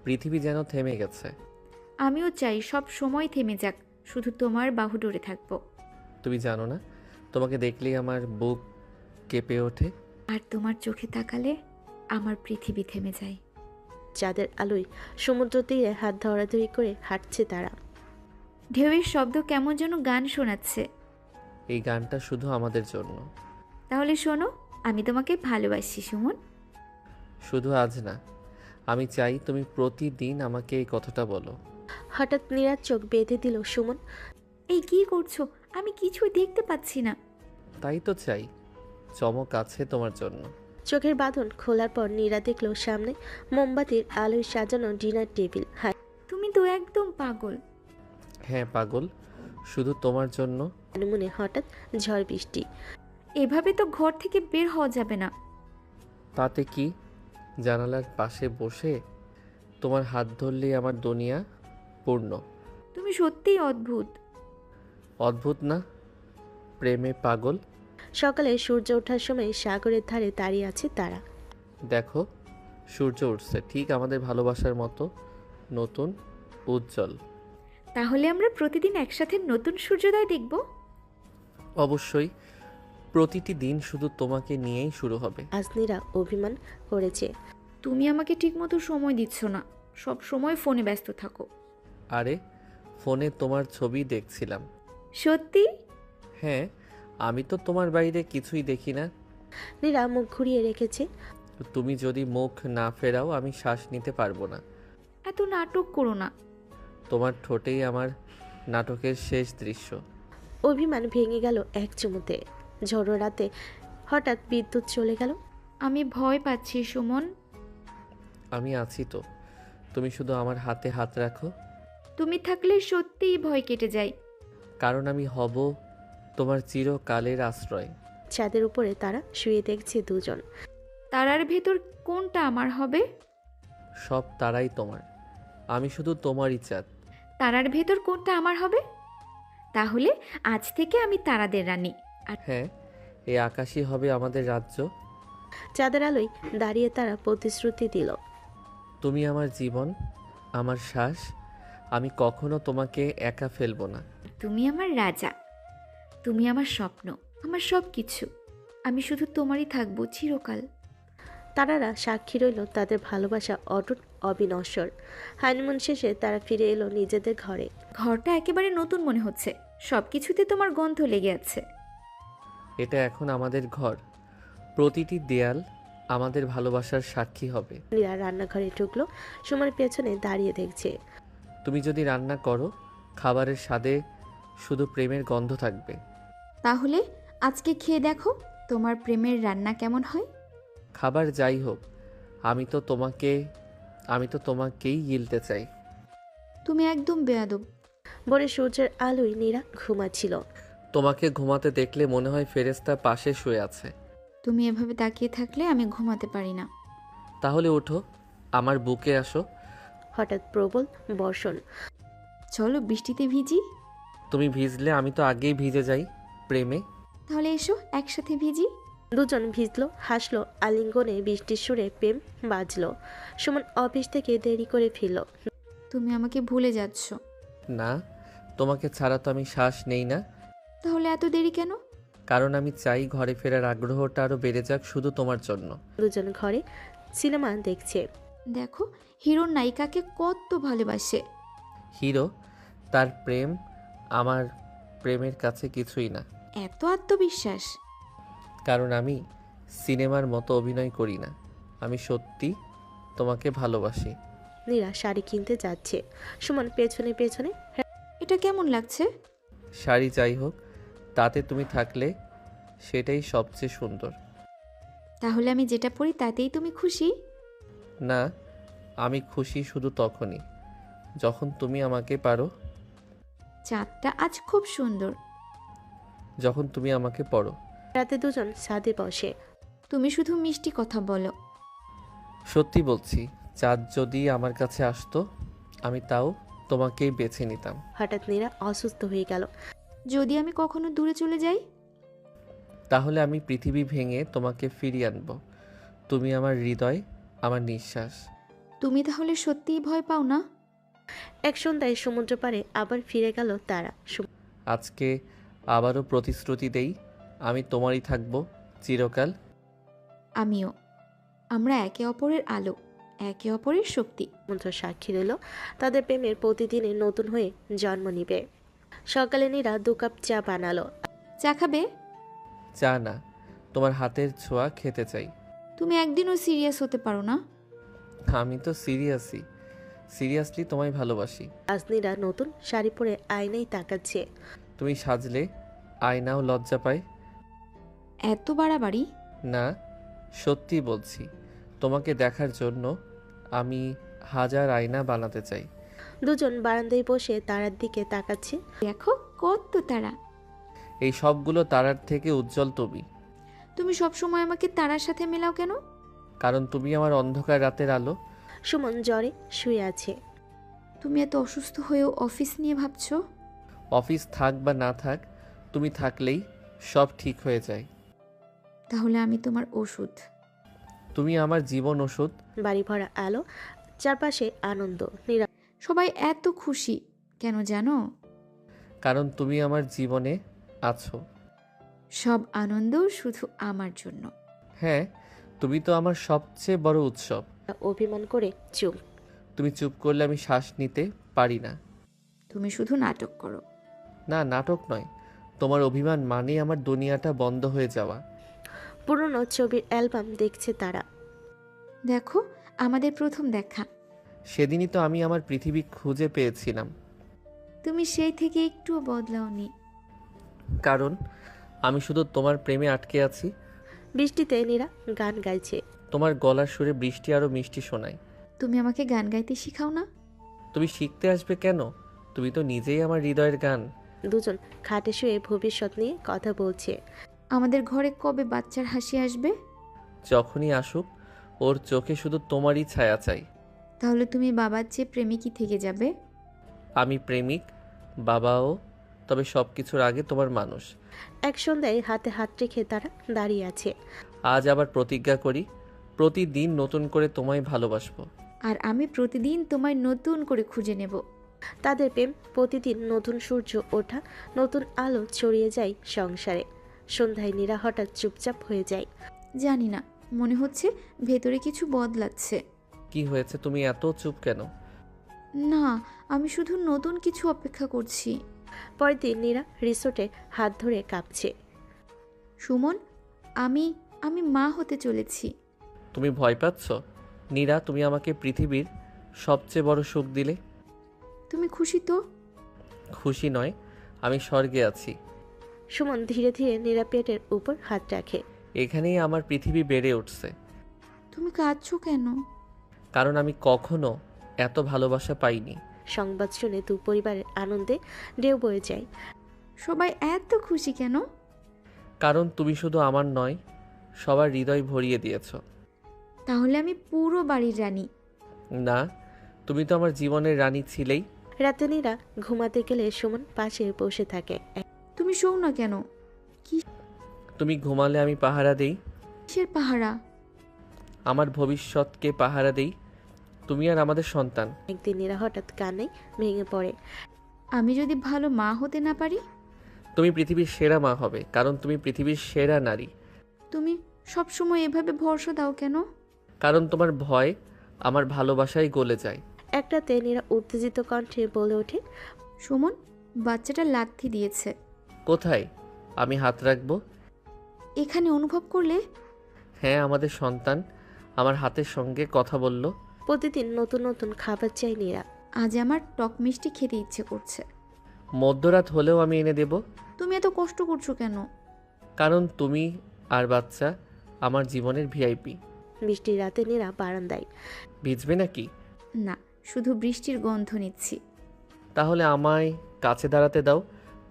পৃথিবী যেন থেমে গেছে। আমিও চাই সব সময় থেমে যাক, শুধু তোমার বাহুডোরে থাকবো। তুমি জানো না, তোমাকে দেখলেই আমার বুক কেঁপে ওঠে। আর তোমার চোখে তাকালে আমার পৃথিবী থেমে যায়। চাঁদের আলোয় সমুদ্র তীরে হাত ধরাধরি করে হাঁটছে তারা। ঢেউয়ের শব্দ কেমন যেন গান শোনাচ্ছে। এই গানটা শুধু আমাদের জন্য। তাহলে শোনো, আমি তোমাকে ভালোবাসি সুমন। শুধু আজ না, আমি চাই তুমি প্রতিদিন আমাকে এই কথাটা বলো। হঠাৎ নীরার চোখ বেঁধে দিল সুমন। এই কি করছো? আমি কিছুই দেখতে পাচ্ছি না। তাই তো চাই, চমক আছে তোমার জন্য। চোখের বাঁধন খোলার পর নীরা দেখল সামনে মোমবাতির আলোয় সাজানো ডিনার টেবিল। তুমি একদম পাগল। হ্যাঁ পাগল, শুধু তোমার জন্য। হানিমুনে হঠাৎ ঝড় বৃষ্টি। এভাবে তো ঘর থেকে বের হওয়া যাবে না। তাতে কি, জানালার পাশে বসে তোমার হাত ধরলেই আমার দুনিয়া পূর্ণ। তুমি সত্যিই অদ্ভুত। অদ্ভুত না, প্রেমে পাগল। সকালে সূর্য ওঠার সময় সাগরের ধারে দাঁড়িয়ে আছে তারা। দেখো, সূর্য উঠছে ঠিক আমাদের ভালোবাসার মতো, নতুন, উজ্জ্বল। তাহলে আমরা প্রতিদিন একসাথে নতুন সূর্যোদয় দেখব। অবশ্যই, প্রতিটি দিন শুধু তোমাকে নিয়েই শুরু হবে। আজনীরা অভিমান করেছে। তুমি আমাকে ঠিকমতো সময় দিচ্ছ না, সব সময় ফোনে ব্যস্ত থাকো। আরে, ফোনে তোমার ছবি দেখছিলাম। সত্যি? হ্যাঁ, আমি তো তোমার বাইরে কিছুই দেখি না। নীরা মুখ ঘুরিয়ে রেখেছে। তুমি যদি মুখ না ফেরাও আমি শ্বাস নিতে পারবো না। এত নাটক করো না। তোমার ঠোঁটেই আমার নাটকের শেষ দৃশ্য। অভিমান ভেঙে গেল এক চুমুতে। ঝড়ো রাতে হঠাৎ বিদ্যুৎ চলে গেল। আমি ভয় পাচ্ছি সুমন। আমি আছি তো, তুমি শুধু আমার হাতে হাত রাখো। তুমি থাকলে সত্যিই ভয় কেটে যায়। কারণ আমি হব তোমার চিরকালের আশ্রয়। ছাদের উপরে তারা শুয়ে দেখছে দুজন। তারার ভেতর কোনটা আমার হবে? সব তারাই তোমার, আমি শুধু তোমারই চাঁদ। তারার ভেতর কোনটা আমার হবে? তাহলে আজ থেকে আমি তারাদের রানী। আর হ্যাঁ, এই আকাশই হবে আমাদের রাজ্য। চাঁদের আলোয় দাঁড়িয়ে তারা প্রতিশ্রুতি দিল। তুমি আমার জীবন, আমার শ্বাস, আমি কখনো তোমাকে একা ফেলবো না। তুমি আমার রাজা, তুমি আমার স্বপ্ন, আমার সব কিছু। আমি শুধু তোমারই থাকবো চিরকাল। তারারা সাক্ষী রইল তাদের ভালোবাসা অটুট, অবিনশ্বর। হানিমুন শেষে তারা ফিরে এলো নিজেদের ঘরে। ঘরটা একেবারে নতুন মনে হচ্ছে, সবকিছুতে তোমার গন্ধ লেগে আছে। এটা এখন আমাদের ঘর, প্রতিটি দেয়াল আমাদের ভালোবাসার সাক্ষী হবে। নীরা রান্নাঘরে ঢুকলো। সুমন পেছনে দাঁড়িয়ে দেখছে। তুমি যদি রান্না করো, খাবারের স্বাদে শুধু প্রেমের গন্ধ থাকবে। তাহলে আজকে খেয়ে দেখো তোমার প্রেমের রান্না কেমন হয়। খাবার যাই হোক, আমি তো তোমাকেই গিলতে চাই। তুমি একদম বেয়াদব। ভোরে সূর্যের আলোয় নীরা ঘুমাচ্ছিল। তোমাকে ঘুমাতে দেখলে মনে হয় ফেরেশতা পাশে শুয়ে আছে। তুমি এভাবে তাকিয়ে থাকলে আমি ঘুমাতে পারি না। তাহলে ওঠো, আমার বুকে আসো। হঠাৎ প্রবল বর্ষণ। চলো বৃষ্টিতে ভিজি। তুমি ভিজলে আমি তো আগেই ভিজে যাই প্রেমে। তাহলে এসো একসাথে ভিজি। দুজন ভিজলো, হাসলো, আলিঙ্গনে বৃষ্টির সুরে প্রেম বাজলো। সুমন অফিস থেকে দেরি করে ফিরল। তুমি আমাকে ভুলে যাচ্ছ। না, তোমাকে ছাড়া তো আমি শ্বাস নেই না। তাহলে এত দেরি কেন? কারণ আমি চাই ঘরে ফেরার আগ্রহটা আরও বেড়ে যাক শুধু তোমার জন্য। দুজন ঘরে সিনেমা দেখছে। দেখো হিরোর নায়িকাকে কত ভালোবাসে। হিরো, তার প্রেম আমার প্রেমের কাছে কিছুই না। এত আত্মবিশ্বাস। কারণ আমি সিনেমার মতো অভিনয় করি না, আমি সত্যি তোমাকে ভালোবাসি। নীরা শাড়ি কিনতে যাচ্ছে। সুমন পেছনে পেছনে। এটা কেমন লাগছে? শাড়ি যাই হোক, তাতে তুমি থাকলে সেটাই সবচেয়ে সুন্দর। তাহলে আমি যেটা পরি তাতেই তুমি খুশি? না, আমি খুশি শুধু তখনই যখন তুমি আমাকে পারো। চাঁদটা আজ খুব সুন্দর। যখন তুমি আমাকে পড়ো। রাতে দুজন ছাদে বসে। তুমি শুধু মিষ্টি কথা বলো। সত্যি বলছি, চাঁদ যদি আমার কাছে আসতো আমি তাও তোমাকেই বেছে নিতাম। হঠাৎ নীরা অসুস্থ হয়ে গেল। যদি আমি কখনো দূরে চলে যাই? তাহলে আমি পৃথিবী ভেঙে তোমাকে ফিরিয়ে আনবো। তুমি আমার হৃদয়, আমার নিঃশ্বাস। তুমি তাহলে সত্যিই ভয় পাও না? এক সন্ধ্যায় সমুদ্র পাড়ে আবার ফিরে গেল তারা। আজকে আবারও প্রতিশ্রুতি দেই, আমি তোমারই থাকবো চিরকাল। আমিও। আমরা একে অপরের আলো, একে অপরের শক্তি। সমুদ্র সাক্ষী রইল তাদের প্রেমের প্রতিদিনে নতুন হয়ে জন্ম নিবে। সকালে নীরা 2 কাপ চা বানালো। চা খাবে? চা না, তোমার হাতের ছোঁয়া খেতে চাই। তুমি একদিনও সিরিয়াস হতে পারো না? আমি তো সিরিয়াসলি তোমায় ভালোবাসি। আজ নীরা নতুন শাড়ি পরে আয়নায় তাকাচ্ছে। তুমি সাজলে আয়নাও লজ্জা পায়। এত বাড়াবাড়ি? না, সত্যি বলছি, তোমাকে দেখার জন্য আমি 1000 আয়না বানাতে চাই। দুজন বারান্দায় বসে তারার দিকে তাকাচ্ছে। দেখো কত তারা। এই সবগুলো তারার থেকে উজ্জ্বল তুমি। তুমি সবসময় আমাকে তারার সাথে মেলাও কেন? কারণ তুমি আমার অন্ধকার রাতের আলো। সুমন জ্বরে শুয়ে আছে। তুমি এত অসুস্থ হয়েও অফিস নিয়ে ভাবছো? অফিস থাক বা না থাক, তুমি থাকলেই সব ঠিক হয়ে যায়। তাহলে আমি তোমার ওষুধ। তুমি আমার জীবন ওষুধ। বাড়ি ভরা আলো, চারপাশে আনন্দ। নীরা সবাই এত খুশি কেন জানো? কারণ তুমি আমার জীবনে আছো। সব আনন্দ শুধু আমার জন্য। হ্যাঁ, তুমি তো আমার সবচেয়ে বড় উৎসব। অভিমান করে চুপ। তুমি চুপ করলে আমি শ্বাস নিতে পারি না। তুমি শুধু নাটক করো। না, নাটক নয়। তোমার অভিমান মানেই আমার দুনিয়াটা বন্ধ হয়ে যাওয়া। পুরনো ছবির অ্যালবাম দেখছে তারা। দেখো আমাদের প্রথম দেখা। সেদিনই তো আমি আমার পৃথিবী খুঁজে পেয়েছিলাম। তুমি সেই থেকে একটুও বদলাওনি। কারণ আমি শুধু তোমার প্রেমে আটকে আছি। বৃষ্টিতে নীরা গান গাইছে। তোমার গলার সুরে বৃষ্টি আরও মিষ্টি শোনায়। তুমি আমাকে গান গাইতে শিখাও না? তুমি শিখতে আসবে কেন? তুমি তো নিজেই আমার হৃদয়ের গান। দুজন খাটে শুয়ে ভবিষ্যৎ নিয়ে কথা বলছে। আমাদের ঘরে কবে বাচ্চার হাসি আসবে? যখনই আসুক, ওর চোখে শুধু তোমারই ছায়া চাই। তাহলে তুমি বাবার চেয়ে প্রেমিকই থেকে যাবে? আমি প্রেমিক, বাবাও, তবে সব কিছুর আগে তোমার মানুষ। এক সন্ধ্যায় হাতে হাত রেখে তারা দাঁড়িয়ে আছে। আজ আবার প্রতিজ্ঞা করি, প্রতিদিন নতুন করে তোমায় ভালোবাসবো। আর আমি প্রতিদিন তোমায় নতুন করে খুঁজে নেব। তাদের প্রেম প্রতিদিন নতুন সূর্য ওঠা, নতুন আলো ছড়িয়ে যায় সংসারে। সন্ধ্যায় নীরা হঠাৎ চুপচাপ হয়ে যায়। জানি না, মনে হচ্ছে ভেতরে কিছু বদলাচ্ছে। কি হয়েছে? তুমি এত চুপ কেন? না, আমি শুধু নতুন কিছু অপেক্ষা করছি। পরের দিন নীরা রিসোর্টে হাত ধরে কাঁপছে। সুমন, আমি আমি মা হতে চলেছি। তুমি ভয় পাচ্ছ? নীরা, তুমি আমাকে পৃথিবীর সবচেয়ে বড় সুখ দিলে। তুমি খুশি তো? খুশি নয়, আমি স্বর্গে আছি। সুমন ধীরে ধীরে নীরা পেটের উপর হাত রাখে। এখানেই আমার পৃথিবী বেড়ে উঠছে। তুমি কাঁদছো কেন? কারণ আমি কখনো এত ভালোবাসা পাইনি। সংবাদ শুনে দু পরিবারের আনন্দে ঢেউ বয়ে যায়। সবাই এত খুশি কেন? কারণ তুমি শুধু আমার নয়, সবার হৃদয় ভরিয়ে দিয়েছ। তাহলে আমি পুরো বাড়ির রানী। না, তুমি তো আমার জীবনের রানী ছিলেই। রাতে নীরা ঘুমাতে গেলে সুমন পাশে বসে থাকে। তুমি শোও না কেন? তুমি ঘুমালে আমি পাহারা দেই। কিসের পাহারা? আমার ভবিষ্যৎকে পাহারা দেই, তুমি আর আমাদের সন্তান। একদিন নীরা হঠাৎ কান্নায় ভেঙে পড়ে। আমি যদি ভালো মা হতে না পারি? তুমি পৃথিবীর সেরা মা হবে, কারণ তুমি পৃথিবীর সেরা নারী। তুমি সবসময় এভাবে ভরসা দাও কেন? কারণ তোমার ভয় আমার ভালোবাসায় গলে যায়। একটাতে নীরা উত্তেজিত কণ্ঠে বলে ওঠে। সুমন, বাচ্চাটা লাথি দিয়েছে। কোথায়? আমি হাত রাখবো। এখানে অনুভব করলে? হ্যাঁ, আমাদের সন্তান আমার হাতের সঙ্গে কথা বলল। প্রতিদিন নতুন নতুন খাবার চাই নীরা। আজ আমার টক মিষ্টি খেতে ইচ্ছে করছে। মধ্যরাত হলেও আমি এনে দেব। তুমি এত কষ্ট করছো কেন? কারণ তুমি আর বাচ্চা আমার জীবনের ভিআইপি। বৃষ্টির রাতে নীরা বারান্দায়। ভিজবে নাকি? না, শুধু বৃষ্টির গন্ধ নিচ্ছি। তাহলে আমায় কাছে দাঁড়াতে দাও।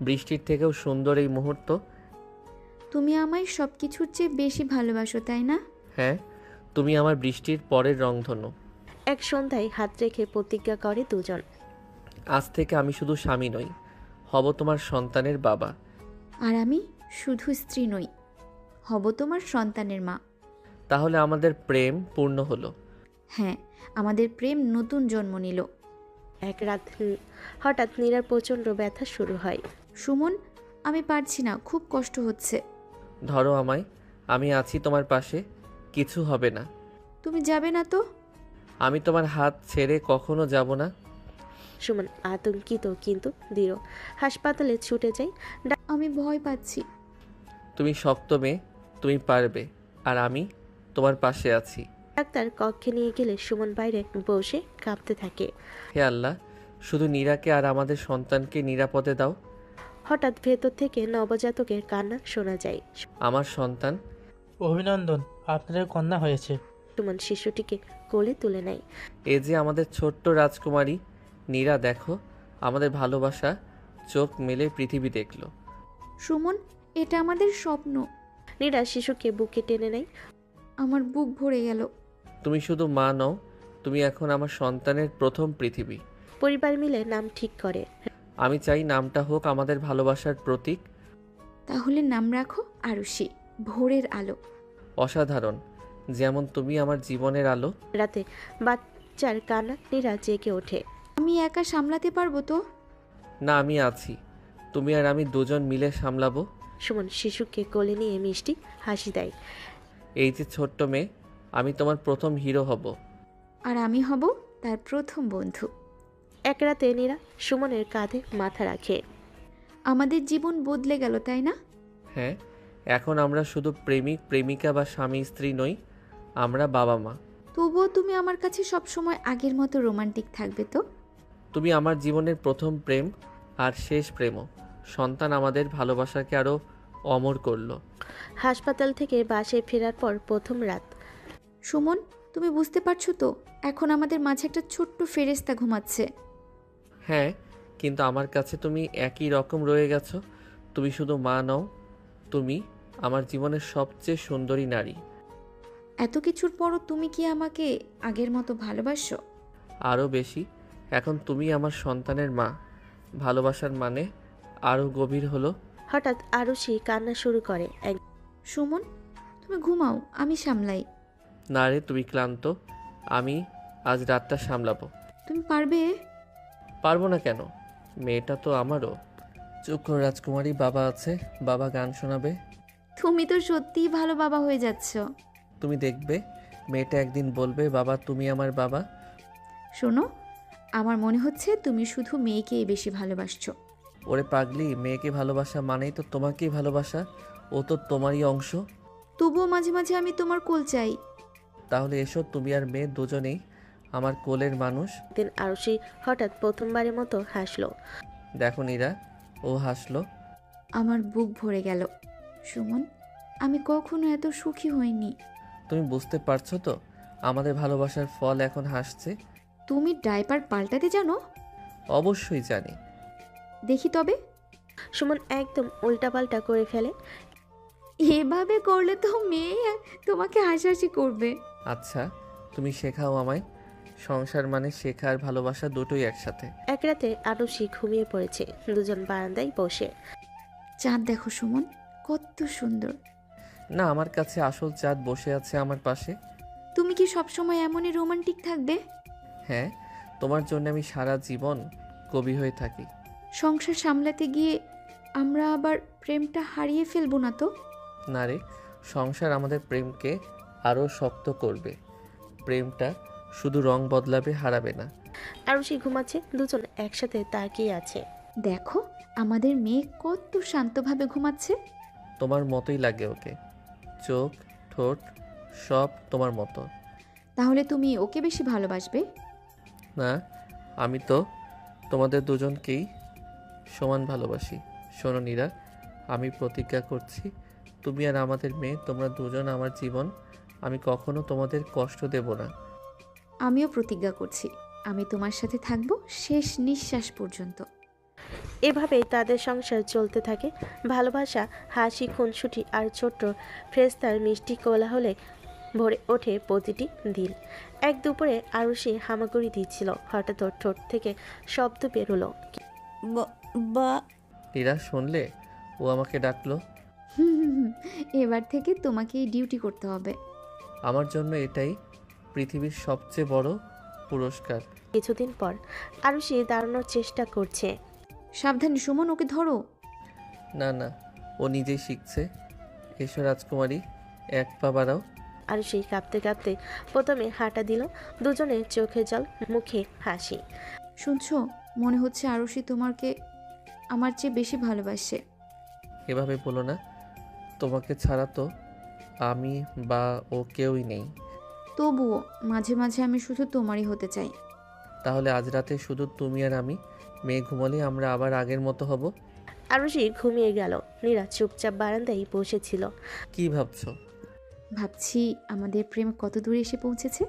বৃষ্টির থেকেও সুন্দর এই মুহূর্ত। তুমি আমায় সব কিছুর চেয়ে বেশি ভালোবাসো, তাই না? হ্যাঁ, তুমি আমার বৃষ্টির পরের রংধনু। এক সন্ধ্যায় হাত রেখে প্রতিজ্ঞা করে দুজন। আজ থেকে আমি শুধু স্বামী নই, হব তোমার সন্তানের বাবা। আর আমি শুধু স্ত্রী নই, হব তোমার সন্তানের মা। তাহলে আমাদের প্রেম পূর্ণ হলো। হ্যাঁ, আমাদের প্রেম নতুন জন্ম নিল। এক রাত হঠাৎ নীরার প্রচণ্ড ব্যথা শুরু হয়। সুমন, আমি পারছি না, খুব কষ্ট হচ্ছে। ধরো আমায়, আমি আছি তোমার পাশে, কিছু হবে না। তুমি যাবে না তো? আমি তোমার হাত ছেড়ে কখনো যাব না। সুমন আতঙ্কিত কিন্তু দৃঢ়। হাসপাতালে ছুটে যায়। আমি ভয় পাচ্ছি। তুমি শক্ত মেয়ে, তুমি পারবে, আর আমি তোমার পাশে আছি। ডাক্তার কক্ষে নিয়ে গেলে সুমন বাইরে বসে কাঁপতে থাকে। হে আল্লাহ, শুধু নীরাকে আর আমাদের সন্তানকে নিরাপদে দাও। হঠাৎ ভেতর থেকে নবজাতকের কান্না শোনা যায়। আমার সন্তান। অভিনন্দন, আপনাদের কন্যা হয়েছে। সুমন শিশুটিকে কোলে তুলে নেয়। এ যে আমাদের ছোট্ট রাজকুমারী, নীরা দেখো, আমাদের ভালোবাসা চোখ মেলে পৃথিবী দেখলো। সুমন, এটা আমাদের স্বপ্ন। নীরা শিশুকে বুকে টেনে নেয়। আমার বুক ভরে গেল। তুমি শুধু মা নও, তুমি এখন আমার সন্তানের প্রথম পৃথিবী। পরিবার মিলে নাম ঠিক করে। আমি চাই নামটা হোক আমাদের ভালোবাসার প্রতীক। তাহলে নাম রাখো আরুষি, ভোরের আলো। অসাধারণ, যেমন তুমি আমার জীবনের আলো। রাতে বাচ্চার কান্না নীরা জেগে ওঠে। আমি একা সামলাতে পারবো তো? না, আমি আছি, তুমি আর আমি দুজন মিলে সামলাবো। সুমন শিশুকে কোলে নিয়ে মিষ্টি হাসি দেয়। এই যে ছোট্ট মেয়ে, আমি তোমার প্রথম হিরো হব। আর আমি হব তার প্রথম বন্ধু। এক রাতে নীরা সুমনের কাঁধে মাথা রাখে। আমাদের জীবন বদলে গেল, তাই না? হ্যাঁ, এখন আমরা শুধু প্রেমিক প্রেমিকা বা স্বামী স্ত্রী নই, আমরা বাবা মা। তবুও তুমি আমার কাছে সবসময় আগের মতো রোমান্টিক থাকবে তো? তুমি আমার জীবনের প্রথম প্রেম আর শেষ প্রেমও। সন্তান আমাদের ভালোবাসাকে আরও অমর করলো। হাসপাতাল থেকে বাসে ফেরার পর প্রথম রাত। সুমন, তুমি বুঝতে পারছো তো, এখন আমাদের মাঝে একটা ছোট্ট ফেরেস্তা ঘুমাচ্ছে। হ্যাঁ, কিন্তু আমার কাছে তুমি একই রকম রয়ে গেছো। তুমি শুধু মা নও, তুমি আমার জীবনের সবচেয়ে সুন্দরী নারী। এত কিছুর পরও তুমি কি আমাকে আগের মতো ভালোবাসো? আরও বেশি। এখন তুমি আমার সন্তানের মা। ভালোবাসার মানে আরও গভীর হলো। হঠাৎ আরুষি কান্না শুরু করে। সুমন, তুমি ঘুমাও, আমি সামলাই। না রে, তুমি ক্লান্ত, আমি আজ রাতটা সামলাবো। তুমি পারবে? পারবো না কেন? মেয়েটা তো আমারও। চুপ করো রাজকুমারী, বাবা আছে, বাবা গান শোনাবে। তুমি তো সত্যিই ভালো বাবা হয়ে যাচ্ছ। তুমি দেখবে মেয়েটা একদিন বলবে, বাবা তুমি আমার বাবা। শোনো, আমার মনে হচ্ছে তুমি শুধু মেয়েকেই বেশি ভালোবাসছো। ওরে পাগলি, মেয়েকে ভালোবাসা মানেই তো তোমাকেই ভালোবাসা। ও তো তোমারই অংশ। তবুও মাঝে মাঝে আমি তোমার কোল চাই। তাহলে এসো, তুমি আর মেয়ে দুজনেই আমার কোলের মানুষ। দিন আরুষি হঠাৎ প্রথমবারের মতো হাসলো। দেখো নীরা, ও হাসলো। আমার বুক ভরে গেল। সুমন, আমি কখনো এত সুখী হইনি। তুমি বুঝতে পারছো তো, আমাদের ভালোবাসার ফল এখন হাসছে। তুমি ডাইপার পাল্টাতে জানো? অবশ্যই জানি। দেখি তবে। সুমন একদম উল্টাপাল্টা করে ফেলে। এভাবে করলে তো মেয়ে তোমাকে হাসাহাসি করবে। আচ্ছা, তুমি শেখাও আমায়। সংসার মানে শেখা আর ভালোবাসা দুটোই একসাথে। এক রাতে আরুষি ঘুমিয়ে পড়েছে। দুজন বারান্দায় বসে। চাঁদ দেখো সুমন, কত সুন্দর। না, আমার কাছে আসল চাঁদ বসে আছে আমার পাশে। তুমি কি সবসময় এমনই রোমান্টিক থাকবে? হ্যাঁ, তোমার জন্য আমি সারা জীবন কবি হয়ে থাকি। সংসার সামলাতে গিয়ে আমরা আবার প্রেমটা হারিয়ে ফেলবো না তো? না রে, সংসার আমাদের প্রেমকে আরও শক্ত করবে। প্রেমটা শুধু রং বদলাবে, হারাবে না। আরুষি ঘুমাচ্ছে। দুজন একসাথে তাকিয়ে আছে। দেখো, আমাদের মেয়ে কত শান্তভাবে ঘুমাচ্ছে। তোমার মতোই লাগে ওকে, চোখ ঠোঁট সব তোমার মতো। তাহলে তুমি ওকে বেশি ভালোবাসবে? না, আমি তো তোমাদের দুজনকেই সমান ভালোবাসি। শোনো নীরা, আমি প্রতিজ্ঞা করছি, তুমি আর আমাদের মেয়ে, তোমরা দুজন আমার জীবন। আমি কখনো তোমাদের কষ্ট দেব না। আমিও প্রতিজ্ঞা করছি, আমি তোমার সাথে থাকবো শেষ নিঃশ্বাস পর্যন্ত। এভাবেই তাদের সংসার চলতে থাকে। ভালোবাসা, হাসি, খুনসুটি আর ছোট্ট ফ্রেস্তার মিষ্টি কোলাহলে ভরে ওঠে প্রতিটি দিন। এক দুপুরে আরুষি হামাগুড়ি দিচ্ছিল। হঠাৎ ওর ঠোঁট থেকে শব্দ বেরোলো। নীরা, শুনলে? ও আমাকে ডাকলো। এবার থেকে তোমাকেই ডিউটি করতে হবে। আমার জন্য এটাই পৃথিবীর সবচেয়ে বড় পুরস্কার। কিছুদিন পর আরুষি দাঁড়ানোর চেষ্টা করছে। সাবধানে সুমন, ওকে ধরো। না না, ও নিজেই শিখছে। এসো রাজকুমারী, এক পা বাড়াও। আরুষি কাঁপতে কাঁপতে প্রথমে হাঁটা দিল। দুজনের চোখে জল, মুখে হাসি। শুনছো, মনে হচ্ছে আরুষি তোমাকে আমার চেয়ে বেশি ভালোবাসে। এভাবে বলো না, তোমাকে ছাড়া তো আমি বা ও কেউই নেই। তবুও মাঝে মাঝে আমি শুধু তোমারই হতে চাই। তাহলে আজ রাতে শুধু তুমি আর আমি। মেয়ে ঘুমালে আমরা আবার আগের মতো হব। আরুষি ঘুমিয়ে গেল। নীরা চুপচাপ বারান্দায় বসেছিল। কি ভাবছো? ভাবছি আমাদের প্রেম কত দূরে এসে পৌঁছেছে।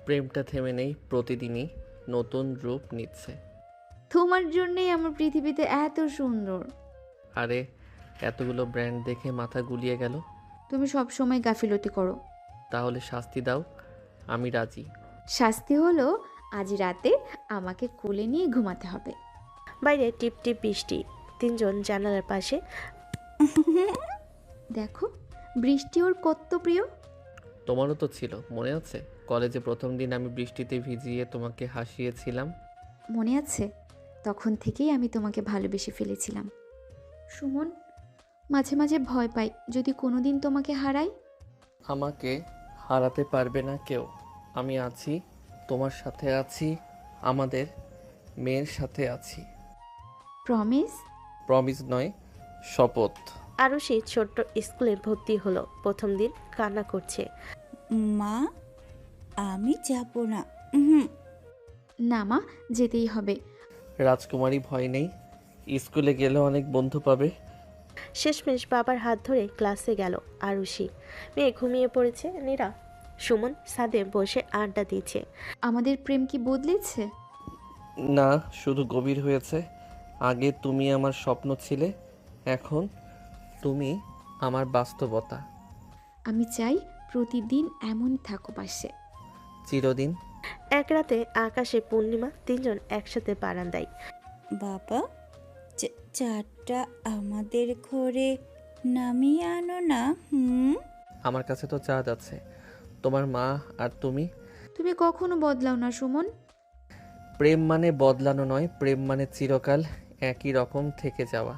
প্রেমটা থেমে নেই, প্রতিদিনই নতুন রূপ নিচ্ছে। তোমার জন্যই আমার পৃথিবীতে এত সুন্দর। আরে এতগুলো ব্র্যান্ড দেখে মাথা গুলিয়ে গেল। তুমি সব সময় গাফিলতি করো। তাহলে শাস্তি দাও, আমি রাজি। শাস্তি হলো আজ রাতে আমাকে কোলে নিয়ে ঘুমাতে হবে। বাইরে টিপ টিপ বৃষ্টি। তিনজন জানালার পাশে। দেখো বৃষ্টি ওর কত প্রিয়। তোমারও তো ছিল, মনে আছে? কলেজে প্রথম দিন আমি বৃষ্টিতে ভিজিয়ে তোমাকে হাসিয়েছিলাম। মনে আছে? তখন থেকেই আমি তোমাকে ভালোবেসে ফেলেছিলাম। সুমন, মাঝে মাঝে ভয় পাই যদি কোনোদিন তোমাকে হারাই। আমাকে হারাতে পারবে না কেউ। আমি আছি, তোমার সাথে আছি, আমাদের মেয়ের সাথে আছি। প্রমিস? প্রমিস নয়, শপথ। আরুষি ছোট্ট স্কুলে ভর্তি হলো। প্রথম দিন কান্না করছে। মা, আমি যাব না। না মা, যেতেই হবে। রাজকুমারী, ভয় নেই, স্কুলে গেলে অনেক বন্ধু পাবে। শেষমেশ বাবার হাত ধরে ক্লাসে গেল আরুষি। মেয়ে ঘুমিয়ে পড়েছে। নীরা সুমন ছাদে বসে আড্ডা দিচ্ছে। আমাদের প্রেম কি বদলেছে? না, শুধু গভীর হয়েছে। আগে তুমি আমার স্বপ্ন ছিলে, এখন তুমি আমার বাস্তবতা। আমি চাই প্রতিদিন এমন থাকো পাশে। চিরদিন। এক রাতে আকাশে পূর্ণিমা। তিনজন একসাথে বারান্দায়। বাবা, চাটা আমাদের ঘরে নামিয়ে আনো না। আমার কাছে তো চাঁদ আছে, তোমার মা আর তুমি। তুমি কখনো বদলাও না সুমন। প্রেম মানে বদলানো নয়, প্রেম মানে চিরকাল একই রকম থেকে যাওয়া।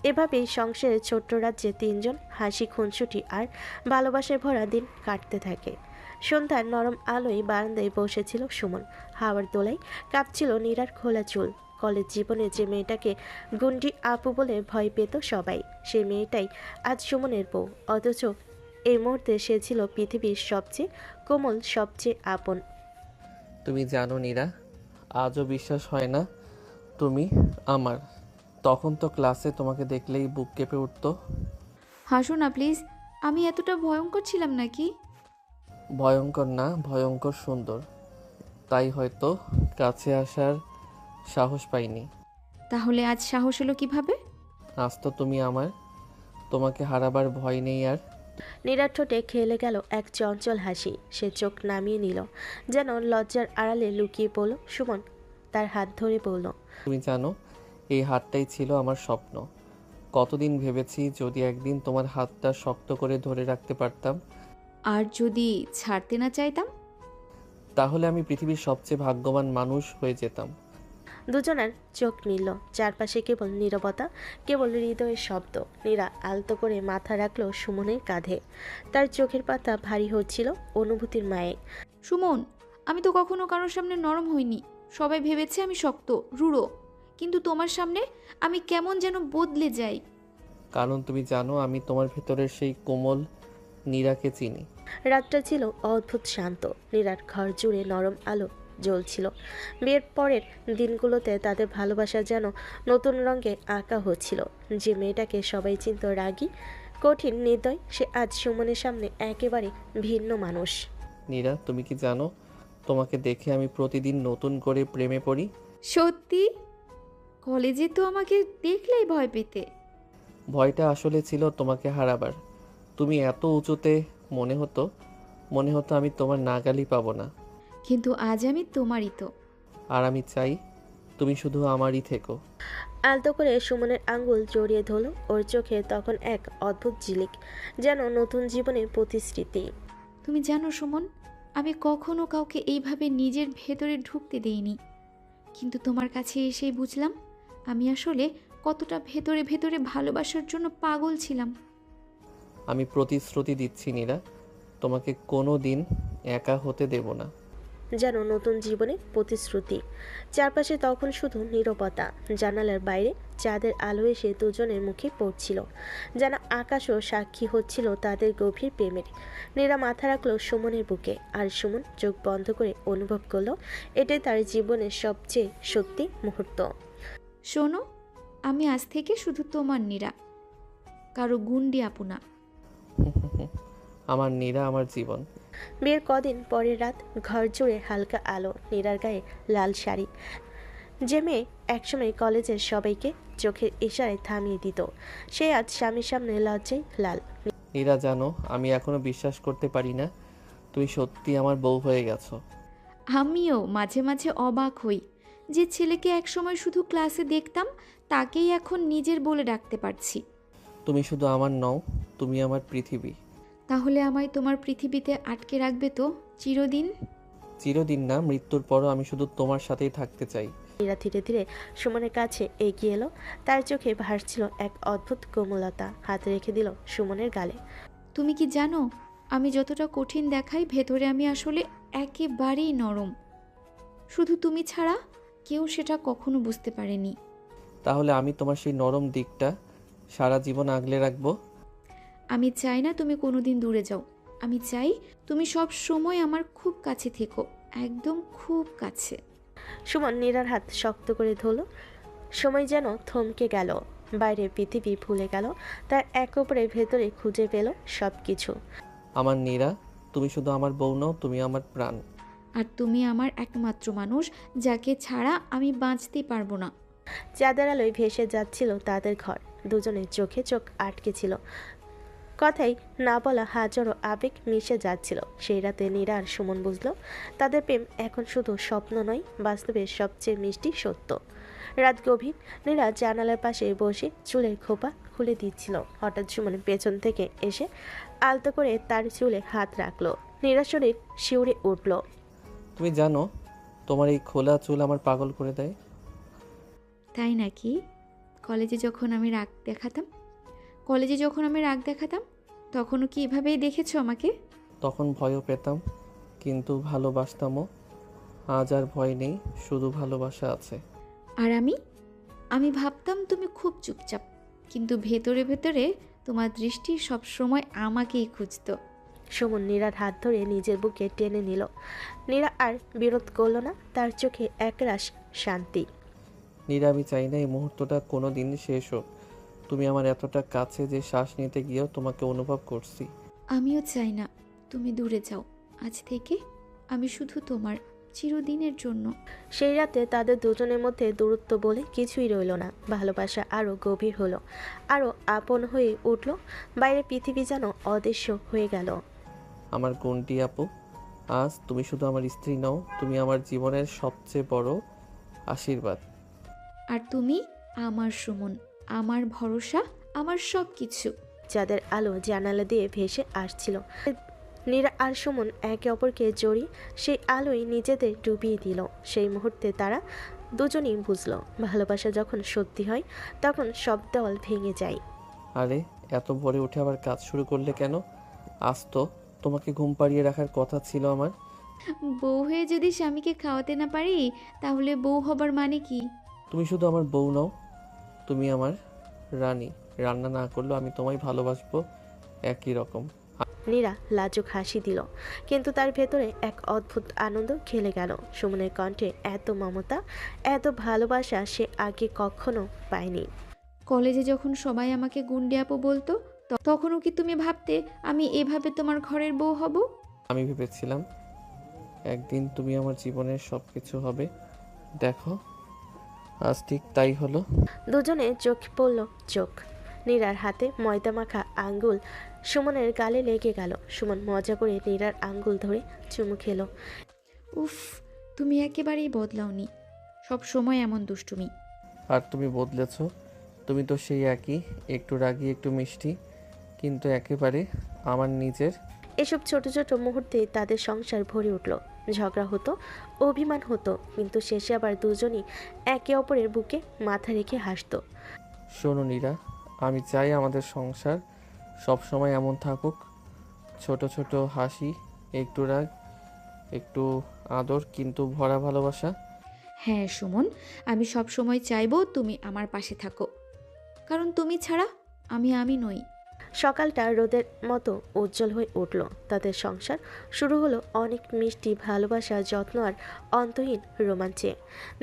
এভাবেই সংসারের ছোট্ট রাজ্যে তিনজন হাসি খুনসুটি আর ভালোবাসায় ভরা দিন কাটতে থাকে। সন্ধ্যার নরম আলোয় বারান্দায় বসেছিল সুমন। হাওয়ার দোলায় কাঁপছিল নীরার খোলা চুল। কলেজ জীবনে যে মেয়েটাকে গুন্ডি আপু বলে ভয় পেত সবাই, সেই মেয়েটাই আজ সুমনের বউ। অথচ এই মুহূর্তে সে ছিল পৃথিবীর সবচেয়ে কোমল, সবচেয়ে আপন। তুমি জানো নীরা, আজও বিশ্বাস হয় না তুমি আমার। তখন তো ক্লাসে তোমাকে দেখলেই বুক কেঁপে উঠতো। হাসো না প্লিজ। আমি এতটা ভয়ঙ্কর ছিলাম নাকি? ভয়ঙ্কর না, ভয়ঙ্কর সুন্দর। তাই হয়তো কাছে আসার সাহস পাইনি। তাহলে আজ সাহস এলো কিভাবে? আজ তো তুমি আমার, তোমাকে হারাবার ভয় নেই আর। নীরার ঠোঁটে খেলে গেল এক চঞ্চল হাসি। সে চোখ নামিয়ে নিল, যেন লজ্জার আড়ালে লুকিয়ে পড়ল। সুমন তার হাত ধরে বলল, তুমি জানো, এই হাতটাই ছিল আমার স্বপ্ন। কতদিন ভেবেছি যদি একদিন তোমার হাতটা শক্ত করে ধরে রাখতে পারতাম। আর যদি ছাড়তে না চাইতাম? তাহলে আমি পৃথিবীর সবচেয়ে ভাগ্যবান মানুষ হয়ে যেতাম। দুজনের চোখ মিলল। চারপাশে কেবল নীরবতা, কেবল হৃদয়ের শব্দ। নীরা আলতো করে মাথা রাখলো সুমনের কাঁধে। তার চোখের পাতা ভারী হচ্ছিল অনুভূতির মায়ে। সুমন, আমি তো কখনো কারোর সামনে নরম হইনি। সবাই ভেবেছে আমি শক্ত, রূঢ়। কিন্তু তোমার সামনে আমি কেমন যেন বদলে যাই। কারণ তুমি জানো, আমি তোমার ভেতরের সেই কোমল নীরাকে চিনি। রাতটা ছিল অদ্ভুত শান্ত। নীরার ঘর জুড়ে নরম আলো জ্বলছিল। বিয়ের পরের দিনগুলোতে তাদের ভালোবাসা যেন নতুন রঙে আঁকা হচ্ছিল। যে মেয়েটাকে সবাই চিনত রাগী, কঠিন, নির্দয়, সে আজ সুমনের সামনে একেবারে ভিন্ন মানুষ। নীরা, তুমি কি জানো, তোমাকে দেখে আমি প্রতিদিন নতুন করে প্রেমে পড়ি। সত্যি? কলেজে তো আমাকে দেখলেই ভয় পেতে। ভয়টা আসলে ছিল তোমাকে হারাবার। তুমি এত উঁচুতে, মনে হতো আমি তোমার নাগালই পাবো না। কিন্তু আজ আমি তোমারই তো। আর আমি চাই তুমি শুধু আমারই থেকো। আলতো করে সুমনের আঙ্গুল জড়িয়ে ধরল। ওর চোখে তখন এক অদ্ভুত ঝিলিক, যেন নতুন জীবনের প্রতিশ্রুতি। তুমি জানো সুমন, আমি কখনো কাউকে এইভাবে নিজের ভেতরে ঢুকতে দেইনি। কিন্তু তোমার কাছে এসেই বুঝলাম আমি আসলে কতটা ভেতরে ভেতরে ভালোবাসার জন্য পাগল ছিলাম। আমি প্রতিশ্রুতি দিচ্ছি নীরা, তোমাকে কোনো দিন একা হতে দেব না। যেন নতুন জীবনে প্রতিশ্রুতি। চারপাশে তখন শুধু নীরবতা। জানালার বাইরে চাঁদের আলো এসে দুজনের মুখে পড়ছিল, যেন আকাশও সাক্ষী হচ্ছিল তাদের গভীর প্রেমের। নীরা মাথা রাখলো সুমনের বুকে, আর সুমন চোখ বন্ধ করে অনুভব করলো এটাই তার জীবনের সবচেয়ে সত্যি মুহূর্ত। শোনো, আমি আজ থেকে শুধু তোমার নীরা, কারো গুন্ডি আপু না। আমার নীরা, আমার জীবন। বিয়ের কদিন পরের রাত, ঘর জুড়ে হালকা আলো, নীরার গায়ে লাল শাড়ি। যে মেয়ে একসময় কলেজের সবাইকে চোখের ইশারায় থামিয়ে দিত, সে আজ স্বামীর সামনে লজ্জায় লাল। নীরা, জানো আমি এখনো বিশ্বাস করতে পারি না তুমি সত্যি আমার বউ হয়ে গেছো। আমিও মাঝে মাঝে অবাক হই, যে ছেলেকে একসময় শুধু ক্লাসে দেখতাম তাকেই এখন নিজের বলে ডাকতে পারছি। তুমি শুধু আমার নও, তুমি আমার পৃথিবী। তাহলে আমায় তোমার পৃথিবীতে আটকে রাখবে তো চিরদিন? চিরদিন না, মৃত্যুর পরও আমি শুধু তোমার সাথেই থাকতে চাই। নীরা ধীরে ধীরে সুমনের কাছে এগিয়ে এলো। তার চোখে ভাসছিল এক অদ্ভুত কোমলতা। হাত রেখে দিল সুমনের গালে। তুমি কি জানো, আমি যতটা কঠিন দেখাই, ভেতরে আমি আসলে একেবারেই নরম। শুধু তুমি ছাড়া কেউ সেটা কখনো বুঝতে পারেনি। তাহলে আমি তোমার সেই নরম দিকটা সারা জীবন আগলে রাখবো। আমি চাই না তুমি কোনোদিন দূরে যাও। আমি চাই তুমি সব সময় আমার খুব কাছে থেকো, একদম খুব কাছে। সুমন নীরার হাত শক্ত করে ধরল। সময় যেন থমকে গেল, বাইরে পৃথিবী ভুলে গেল। তার এক অপরের ভেতরে খুঁজে পেল সব কিছু। আমার নীরা, তুমি শুধু আমার বউ নও, তুমি আমার প্রাণ। আর তুমি আমার একমাত্র মানুষ, যাকে ছাড়া আমি বাঁচতে পারবো না। চাঁদের আলোয় ভেসে যাচ্ছিল তাদের ঘর। দুজনের চোখে চোখ আটকে ছিল। কথাই না বলা হাজারো আবেগ মিশে যাচ্ছিল। সেই রাতে নীরা আর সুমন বুঝলো, তাদের প্রেম এখন শুধু স্বপ্ন নয়, বাস্তবের সবচেয়ে মিষ্টি সত্য। রাত গভীর। নীরা জানালার পাশে বসে চুলের খোপা খুলে দিচ্ছিল। হঠাৎ সুমন পেছন থেকে এসে আলতো করে তার চুলে হাত রাখলো। নীরা শরীর শিউরে উঠল। তুমি জানো, তোমার এই খোলা চুল আমার পাগল করে দেয়। তাই নাকি? কলেজে যখন আমি রাগ দেখাতাম তখনও কি এভাবেই দেখেছো আমাকে? তখন ভয়ও পেতাম, কিন্তু ভালোবাসতামও। আজ আর ভয় নেই, শুধু ভালোবাসা আছে। আর আমি ভাবতাম তুমি খুব চুপচাপ, কিন্তু ভেতরে ভেতরে তোমার দৃষ্টি সবসময় আমাকেই খুঁজতো। সুমন নীরার হাত ধরে নিজের বুকে টেনে নিল। নীরা আর বিরোধ করল না, তার চোখে একরাশ শান্তি। নীরা, আমি চাই না এই মুহূর্তটা কোনো দিন শেষ হোক। তুমি আমার এতটা কাছে যে শ্বাস নিতে গিয়েও তোমাকে অনুভব করছি। আমিও চাই না তুমি দূরে যাও। আজ থেকে আমি শুধু তোমার, চিরদিনের জন্য। সেই রাতে তাদের দুজনের মধ্যে দূরত্ব বলে কিছুই রইল না। ভালোবাসা আরও গভীর হলো, আরও আপন হয়ে উঠল। বাইরে পৃথিবী যেন অদৃশ্য হয়ে গেল। আমার গুণটি আপু, আজ তুমি শুধু আমার স্ত্রী নও, তুমি আমার জীবনের সবচেয়ে বড় আশীর্বাদ। আর তুমি আমার সুমন, আমার ভরসা, আমার সব কিছু। যাদের আলো জানালা দিয়ে ভেসে আসছিল। নীরা আর সুমন একে অপরকে জড়িয়ে সেই আলোয় নিজেদের ডুবিয়ে দিল। সেই মুহূর্তে তারা দুজনেই বুঝলো, ভালোবাসা যখন সত্যি হয় তখন সব দেওয়াল ভেঙে যায়। আরে, এত ভোরে উঠে আবার কাজ শুরু করলে কেন? আজ তো তোমাকে ঘুম পাড়িয়ে রাখার কথা ছিল আমার। বউ হয়ে যদি স্বামীকে খাওয়াতে না পারি, তাহলে বউ হবার মানে কি? তুমি শুধু আমার বউ নও, তুমি আমার রানী। রান্না না করলেও আমি তোমায় ভালোবাসবো একই রকম। নীরা লাজুক হাসি দিল, কিন্তু তার ভেতরে এক অদ্ভুত আনন্দ খেলে গেল। সুমনের কণ্ঠে এত মমতা, এত ভালোবাসা সে আগে কখনো পায়নি। কলেজে যখন সবাই আমাকে গুন্ডে আপু বলতো, তখনও কি তুমি ভাবতে আমি এভাবে তোমার ঘরের বউ হব? আমি ভেবেছিলাম একদিন তুমি আমার জীবনের সব কিছু হবে। দেখো, আজ ঠিক তাই হলো। দুজনে চোখ পড়ল চোখ। নীরার হাতে ময়দা মাখা আঙ্গুল সুমনের গালে লেগে গেল। সুমন মজা করে নীরার আঙ্গুল ধরে চুমু খেলো। উফ, তুমি একেবারেই বদলাওনি, সব সময় এমন দুষ্টুমি। আর তুমি বদলেছ, তুমি তো সেই একই, একটু রাগী, একটু মিষ্টি, কিন্তু একেবারে আমার নিজের। এসব ছোট ছোট মুহূর্তে তাদের সংসার ভরে উঠল। ঝগড়া হতো, অভিমান হতো, কিন্তু শেষে আবার দুজনই একে অপরের বুকে মাথা রেখে হাসতো। শোনো নীরা, আমি চাই আমাদের সংসার সব সময় এমন থাকুক। ছোট ছোট হাসি, একটু রাগ, একটু আদর, কিন্তু ভরা ভালোবাসা। হ্যাঁ সুমন, আমি সব সময় চাইবো তুমি আমার পাশে থাকো, কারণ তুমি ছাড়া আমি নই। সকালটা রোদের মতো উজ্জ্বল হয়ে উঠল। তাদের সংসার শুরু হলো অনেক মিষ্টি ভালোবাসা, যত্ন আর অন্তহীন রোমাঞ্চে।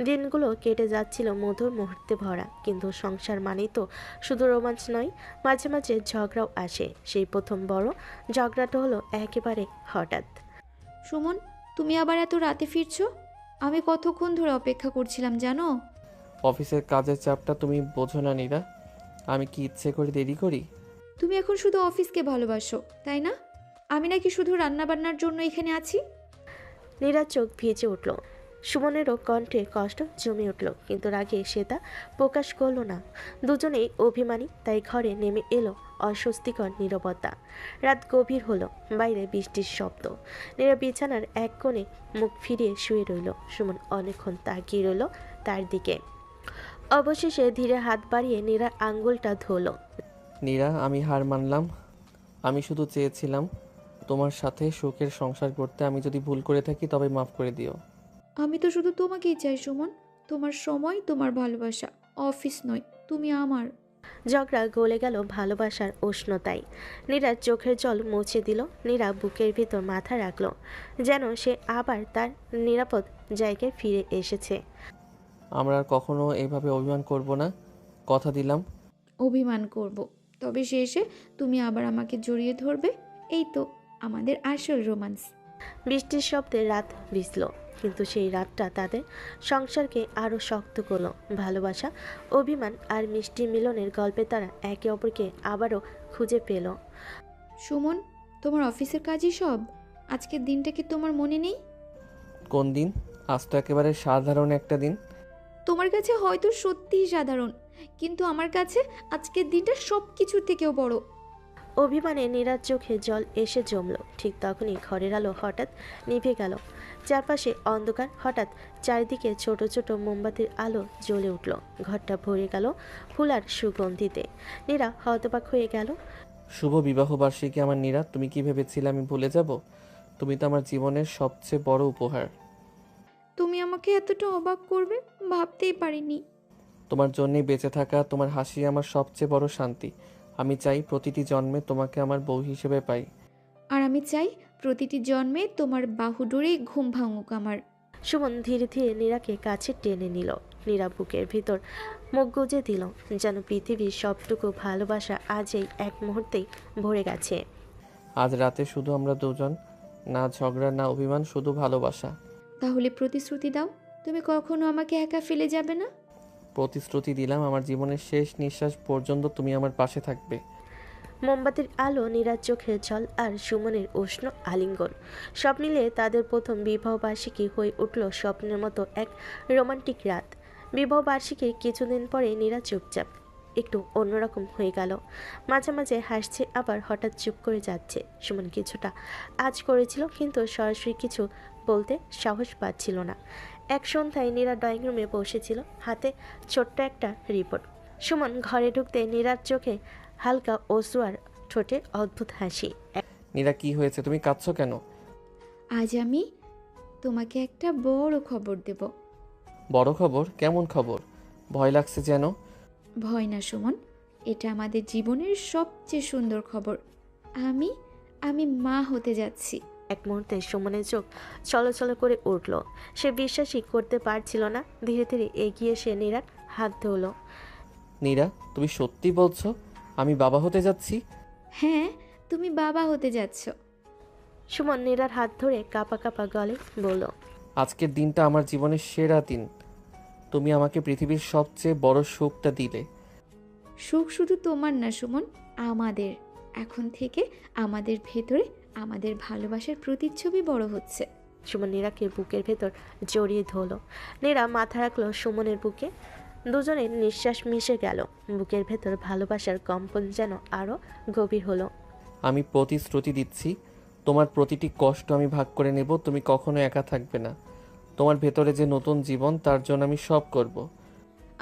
দিনগুলো কেটে যাচ্ছিল মধুর মুহূর্তে ভরা, কিন্তু সংসার মানেই তো শুধু রোমাঞ্চ নয়, মাঝে মাঝে ঝগড়াও আসে। সেই প্রথম বড় ঝগড়াটা হলো একেবারে হঠাৎ। সুমন, তুমি আবার এত রাতে ফিরছো? আমি কতক্ষণ ধরে অপেক্ষা করছিলাম জানো? অফিসের কাজের চাপটা তুমি বোঝো না নীরা, আমি কি ইচ্ছে করে দেরি করি? তুমি এখন শুধু অফিসকে ভালোবাসো, তাই না? আমি নাকি শুধু রান্নাবান্নার জন্য এখানে আছি? নীরার চোখ ভিজে উঠল। সুমনেরও কণ্ঠে কষ্ট জমে উঠল, কিন্তু রাগে সে তা প্রকাশ করল না। দুজনেই অভিমানী, তাই ঘরে নেমে এলো অস্বস্তিকর নীরবতা। রাত গভীর হলো, বাইরে বৃষ্টির শব্দ। নীরা বিছানার এক কোণে মুখ ফিরিয়ে শুয়ে রইল। সুমন অনেকক্ষণ তাকিয়ে রইল তার দিকে। অবশেষে ধীরে হাত বাড়িয়ে নীরার আঙ্গুলটা ধরল। নীরা, আমি হার মানলাম। আমি শুধু চেয়েছিলাম তোমার সাথে সুখের সংসার করতে। আমি যদি ভুল করে থাকি তবে মাফ করে দিও। আমি তো শুধু তোমাকেই চাই সুমন, তোমার সময়, তোমার ভালোবাসা, অফিস নয়, তুমি আমার। ঝগড়া গলে গেল ভালোবাসার উষ্ণতায়। নীরার চোখের জল মুছে দিল। নীরা বুকের ভিতর মাথা রাখল, যেন সে আবার তার নিরাপদ জায়গায় ফিরে এসেছে। আমরা আর কখনো এইভাবে অভিমান করব না, কথা দিলাম। অভিমান করব, তবে শেষে তুমি আবার আমাকে জড়িয়ে ধরবে। এই তো আমাদের আসল রোমান্স। বৃষ্টির শব্দে রাত ভিজল, কিন্তু সেই রাতটা তাদের সংসারকে আরও শক্ত করলো। ভালোবাসা, অভিমান আর মিষ্টি মিলনের গল্পে তারা একে অপরকে আবারও খুঁজে পেল। সুমন, তোমার অফিসের কাজই সব? আজকের দিনটা কি তোমার মনে নেই? কোন দিন? আজ তো একেবারে সাধারণ একটা দিন। তোমার কাছে হয়তো সত্যিই সাধারণ, কিন্তু আমার কাছে আজকের দিনটা সব কিছুর থেকেও বড়। অভিমানে নীরার চোখে জল এসে জমল। ঠিক তখনই ঘরের আলো হঠাৎ নিভে গেল। চারপাশে অন্ধকার। হঠাৎ চারিদিকে ছোট ছোট মোমবাতির আলো জ্বলে উঠল। ঘরটা ভরে গেল ফুল আর সুগন্ধিতে। নীরা হতবাক হয়ে গেল। শুভ বিবাহ বার্ষিকী আমার নীরা, তুমি কি ভেবেছিলে আমি ভুলে যাব? তুমি তো আমার জীবনের সবচেয়ে বড় উপহার। তুমি আমাকে এতটা অবাক করবে ভাবতেই পারিনি। তোমার জন্যই বেঁচে থাকা, তোমার হাসি আমার সবচেয়ে বড় শান্তি। আমি চাই প্রতিটি জন্মে তোমাকে আমার বউ হিসেবে পাই। আর আমি চাই প্রতিটি জন্মে তোমার বাহুডোরে ঘুম ভাঙুক আমার। সুমন ধীরে ধীরে নীরাকে কাছে টেনে নিল। নীরা বুকের ভিতর মুখ গুজে দিল, যেন পৃথিবীর সবটুকু ভালোবাসা আজই এক মুহূর্তেই ভরে গেছে। আজ রাতে শুধু আমরা দুজন, না ঝগড়া না অভিমান, শুধু ভালোবাসা। তাহলে প্রতিশ্রুতি দাও, তুমি কখনো আমাকে একা ফেলে যাবে না। প্রতিশ্রুতি দিলাম, আমার জীবনের শেষ নিঃশ্বাস পর্যন্ত তুমি আমার পাশে থাকবে। মোমবাতির আলো, নীরার চোখের জল আর সুমনের উষ্ণ আলিঙ্গন, সব মিলিয়ে তাদের প্রথম বিবাহবার্ষিকী হয়ে উঠল স্বপ্নের মতো এক রোমান্টিক রাত। বিবাহবার্ষিকীর কিছুদিন পরে নীরা চুপচাপ, একটু অন্যরকম হয়ে গেল। মাঝে মাঝে হাসছে, আবার হঠাৎ চুপ করে যাচ্ছে। সুমন কিছুটা আজ করেছিল, কিন্তু সরাসরি কিছু বলতে সাহস পাচ্ছিল না। এক সন্ধ্যায় নীরা ড্রয়িং রুমে বসেছিল, হাতে ছোট্ট একটা রিপোর্ট। সুমন ঘরে ঢুকতে নীরার চোখে হালকা অশ্রু আর ঠোঁটে অদ্ভুত হাসি। নীরা, কি হয়েছে? তুমি কাঁদছো কেন? আজ আমি তোমাকে একটা বড় খবর দেব। বড় খবর? কেমন খবর? ভয় লাগছে যেন। ভয় না সুমন, এটা আমাদের জীবনের সবচেয়ে সুন্দর খবর। আমি আমি মা হতে যাচ্ছি। এক মুহূর্তে সুমনের চোখ চলচল করে উঠল। সে বিশ্বাসই করতে পারছিল না। ধীরে ধীরে এগিয়ে এসে নীরার হাত ধরল। নীরা, তুমি সত্যি বলছো আমি বাবা হতে যাচ্ছি? হ্যাঁ, তুমি বাবা হতে যাচ্ছ। সুমন নীরার হাত ধরে কাঁপা কাঁপা গলে বলল, আজকের দিনটা আমার জীবনের সেরা দিন। তুমি আমাকে পৃথিবীর সবচেয়ে বড় সুখটা দিলে। সুখ শুধু তোমার না সুমন, আমাদের। এখন থেকে আমাদের ভেতরে আমাদের ভালোবাসার প্রতিচ্ছবি বড় হচ্ছে। সুমন নীরাকে বুকের ভেতর জড়িয়ে ধরল। নীরা মাথা রাখলো সুমনের বুকে। দুজনের নিঃশ্বাস মিশে গেল। বুকের ভেতর ভালোবাসার কম্পন যেন আরো গভীর হলো। আমি প্রতিশ্রুতি দিচ্ছি, তোমার প্রতিটি কষ্ট আমি ভাগ করে নেব। তুমি কখনো একা থাকবে না। তোমার ভেতরে যে নতুন জীবন, তার জন্য আমি সব করব।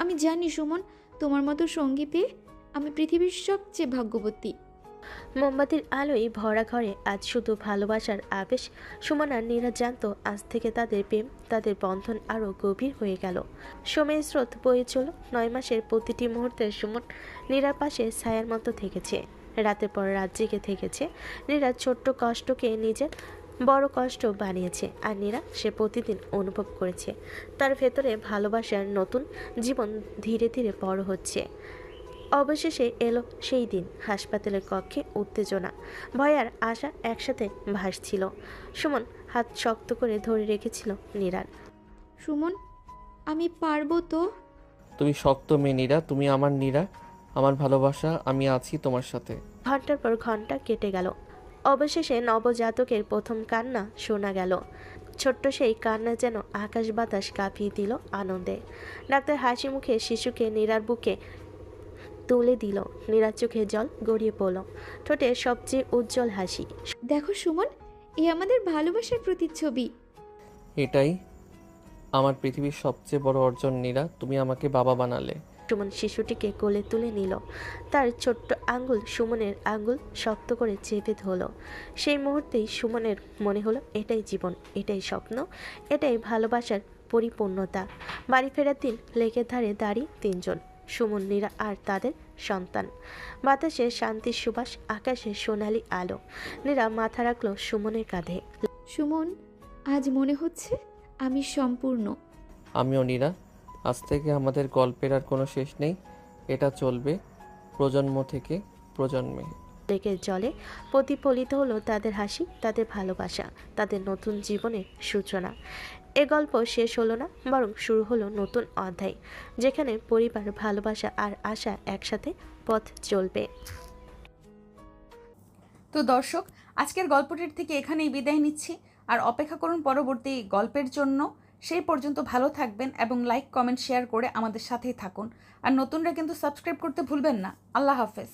আমি জানি সুমন, তোমার মতো সঙ্গী পেয়ে আমি পৃথিবীর সবচেয়ে ভাগ্যবতী। মোমবাতির আলোয় ভরা ঘরে আজ শুধু ভালোবাসার আবেশ। সুমন আর নীরা জানতো আজ থেকে তাদের প্রেম, তাদের বন্ধন আরও গভীর হয়ে গেল। সময়ের স্রোত বয়ে চলল। 9 মাসের প্রতিটি মুহূর্তে সুমন নীরার পাশে ছায়ার মতো থেকেছে। রাতের পর রাত জেগে থেকেছে। নীরা ছোট্ট কষ্টকে নিজের বড় কষ্ট বানিয়েছে, আর নীরা সে প্রতিদিন অনুভব করেছে তার ভেতরে ভালোবাসার নতুন জীবন ধীরে ধীরে বড় হচ্ছে। অবশেষে এলো সেই দিন। হাসপাতালের কক্ষে উত্তেজনা, ভয় আর আশা একসাথে ভাসছিল। সুমন হাত শক্ত করে ধরে রেখেছিল নীরার। সুমন, আমি পারবো তো? তুমি শক্ত মেয়ে নীরা, তুমি আমার নীরা, আমার ভালোবাসা, আমি আছি তোমার সাথে। ঘন্টার পর ঘন্টা কেটে গেল। অবশেষে নবজাতকের প্রথম কান্না শোনা গেল। ছোট্ট সেই কান্না যেন আকাশ বাতাস কাঁপিয়ে দিল আনন্দে। ডাক্তার হাসি মুখে শিশুকে নীরার বুকে তুলে দিল। নীরার চোখে জল গড়িয়ে পড়ল, ঠোঁটে সবচেয়ে উজ্জ্বল হাসি। দেখো সুমন, এ আমাদের ভালোবাসার প্রতিচ্ছবি। এটাই আমার পৃথিবীর সবচেয়ে বড় অর্জন নীরা, তুমি আমাকে বাবা বানালে। সুমন শিশুটিকে কোলে তুলে নিল। তার ছোট্ট আঙ্গুল সুমনের আঙ্গুল শক্ত করে চেপে ধরল। সেই মুহূর্তেই সুমনের মনে হলো এটাই জীবন, এটাই স্বপ্ন, এটাই ভালোবাসার পরিপূর্ণতা। বাড়ি ফেরার দিন লেকের ধারে দাঁড়িয়ে তিনজন, সুমন, নীরা আর তাদের সন্তান। বাতাসে শান্তির সুবাস, আকাশে সোনালি আলো। নীরা মাথা রাখল সুমনের কাঁধে। সুমন, আজ মনে হচ্ছে আমি সম্পূর্ণ। আমিও নীরা, আজ থেকে আমাদের গল্পের আর কোনো শেষ নেই, এটা চলবে প্রজন্ম থেকে প্রজন্মে। লেকের জলে প্রতিফলিত হলো তাদের হাসি, তাদের ভালোবাসা, তাদের নতুন জীবনের সূচনা। এ গল্প শেষ হলো না, বরং শুরু হলো নতুন অধ্যায়, যেখানে পরিবার, ভালোবাসা আর আশা একসাথে পথ চলবে। তো দর্শক, আজকের গল্পটির থেকে এখানেই বিদায় নিচ্ছি, আর অপেক্ষা করুন পরবর্তী গল্পের জন্য। সেই পর্যন্ত ভালো থাকবেন এবং লাইক, কমেন্ট, শেয়ার করে আমাদের সাথেই থাকুন। আর নতুনরা কিন্তু সাবস্ক্রাইব করতে ভুলবেন না। আল্লাহ হাফেজ।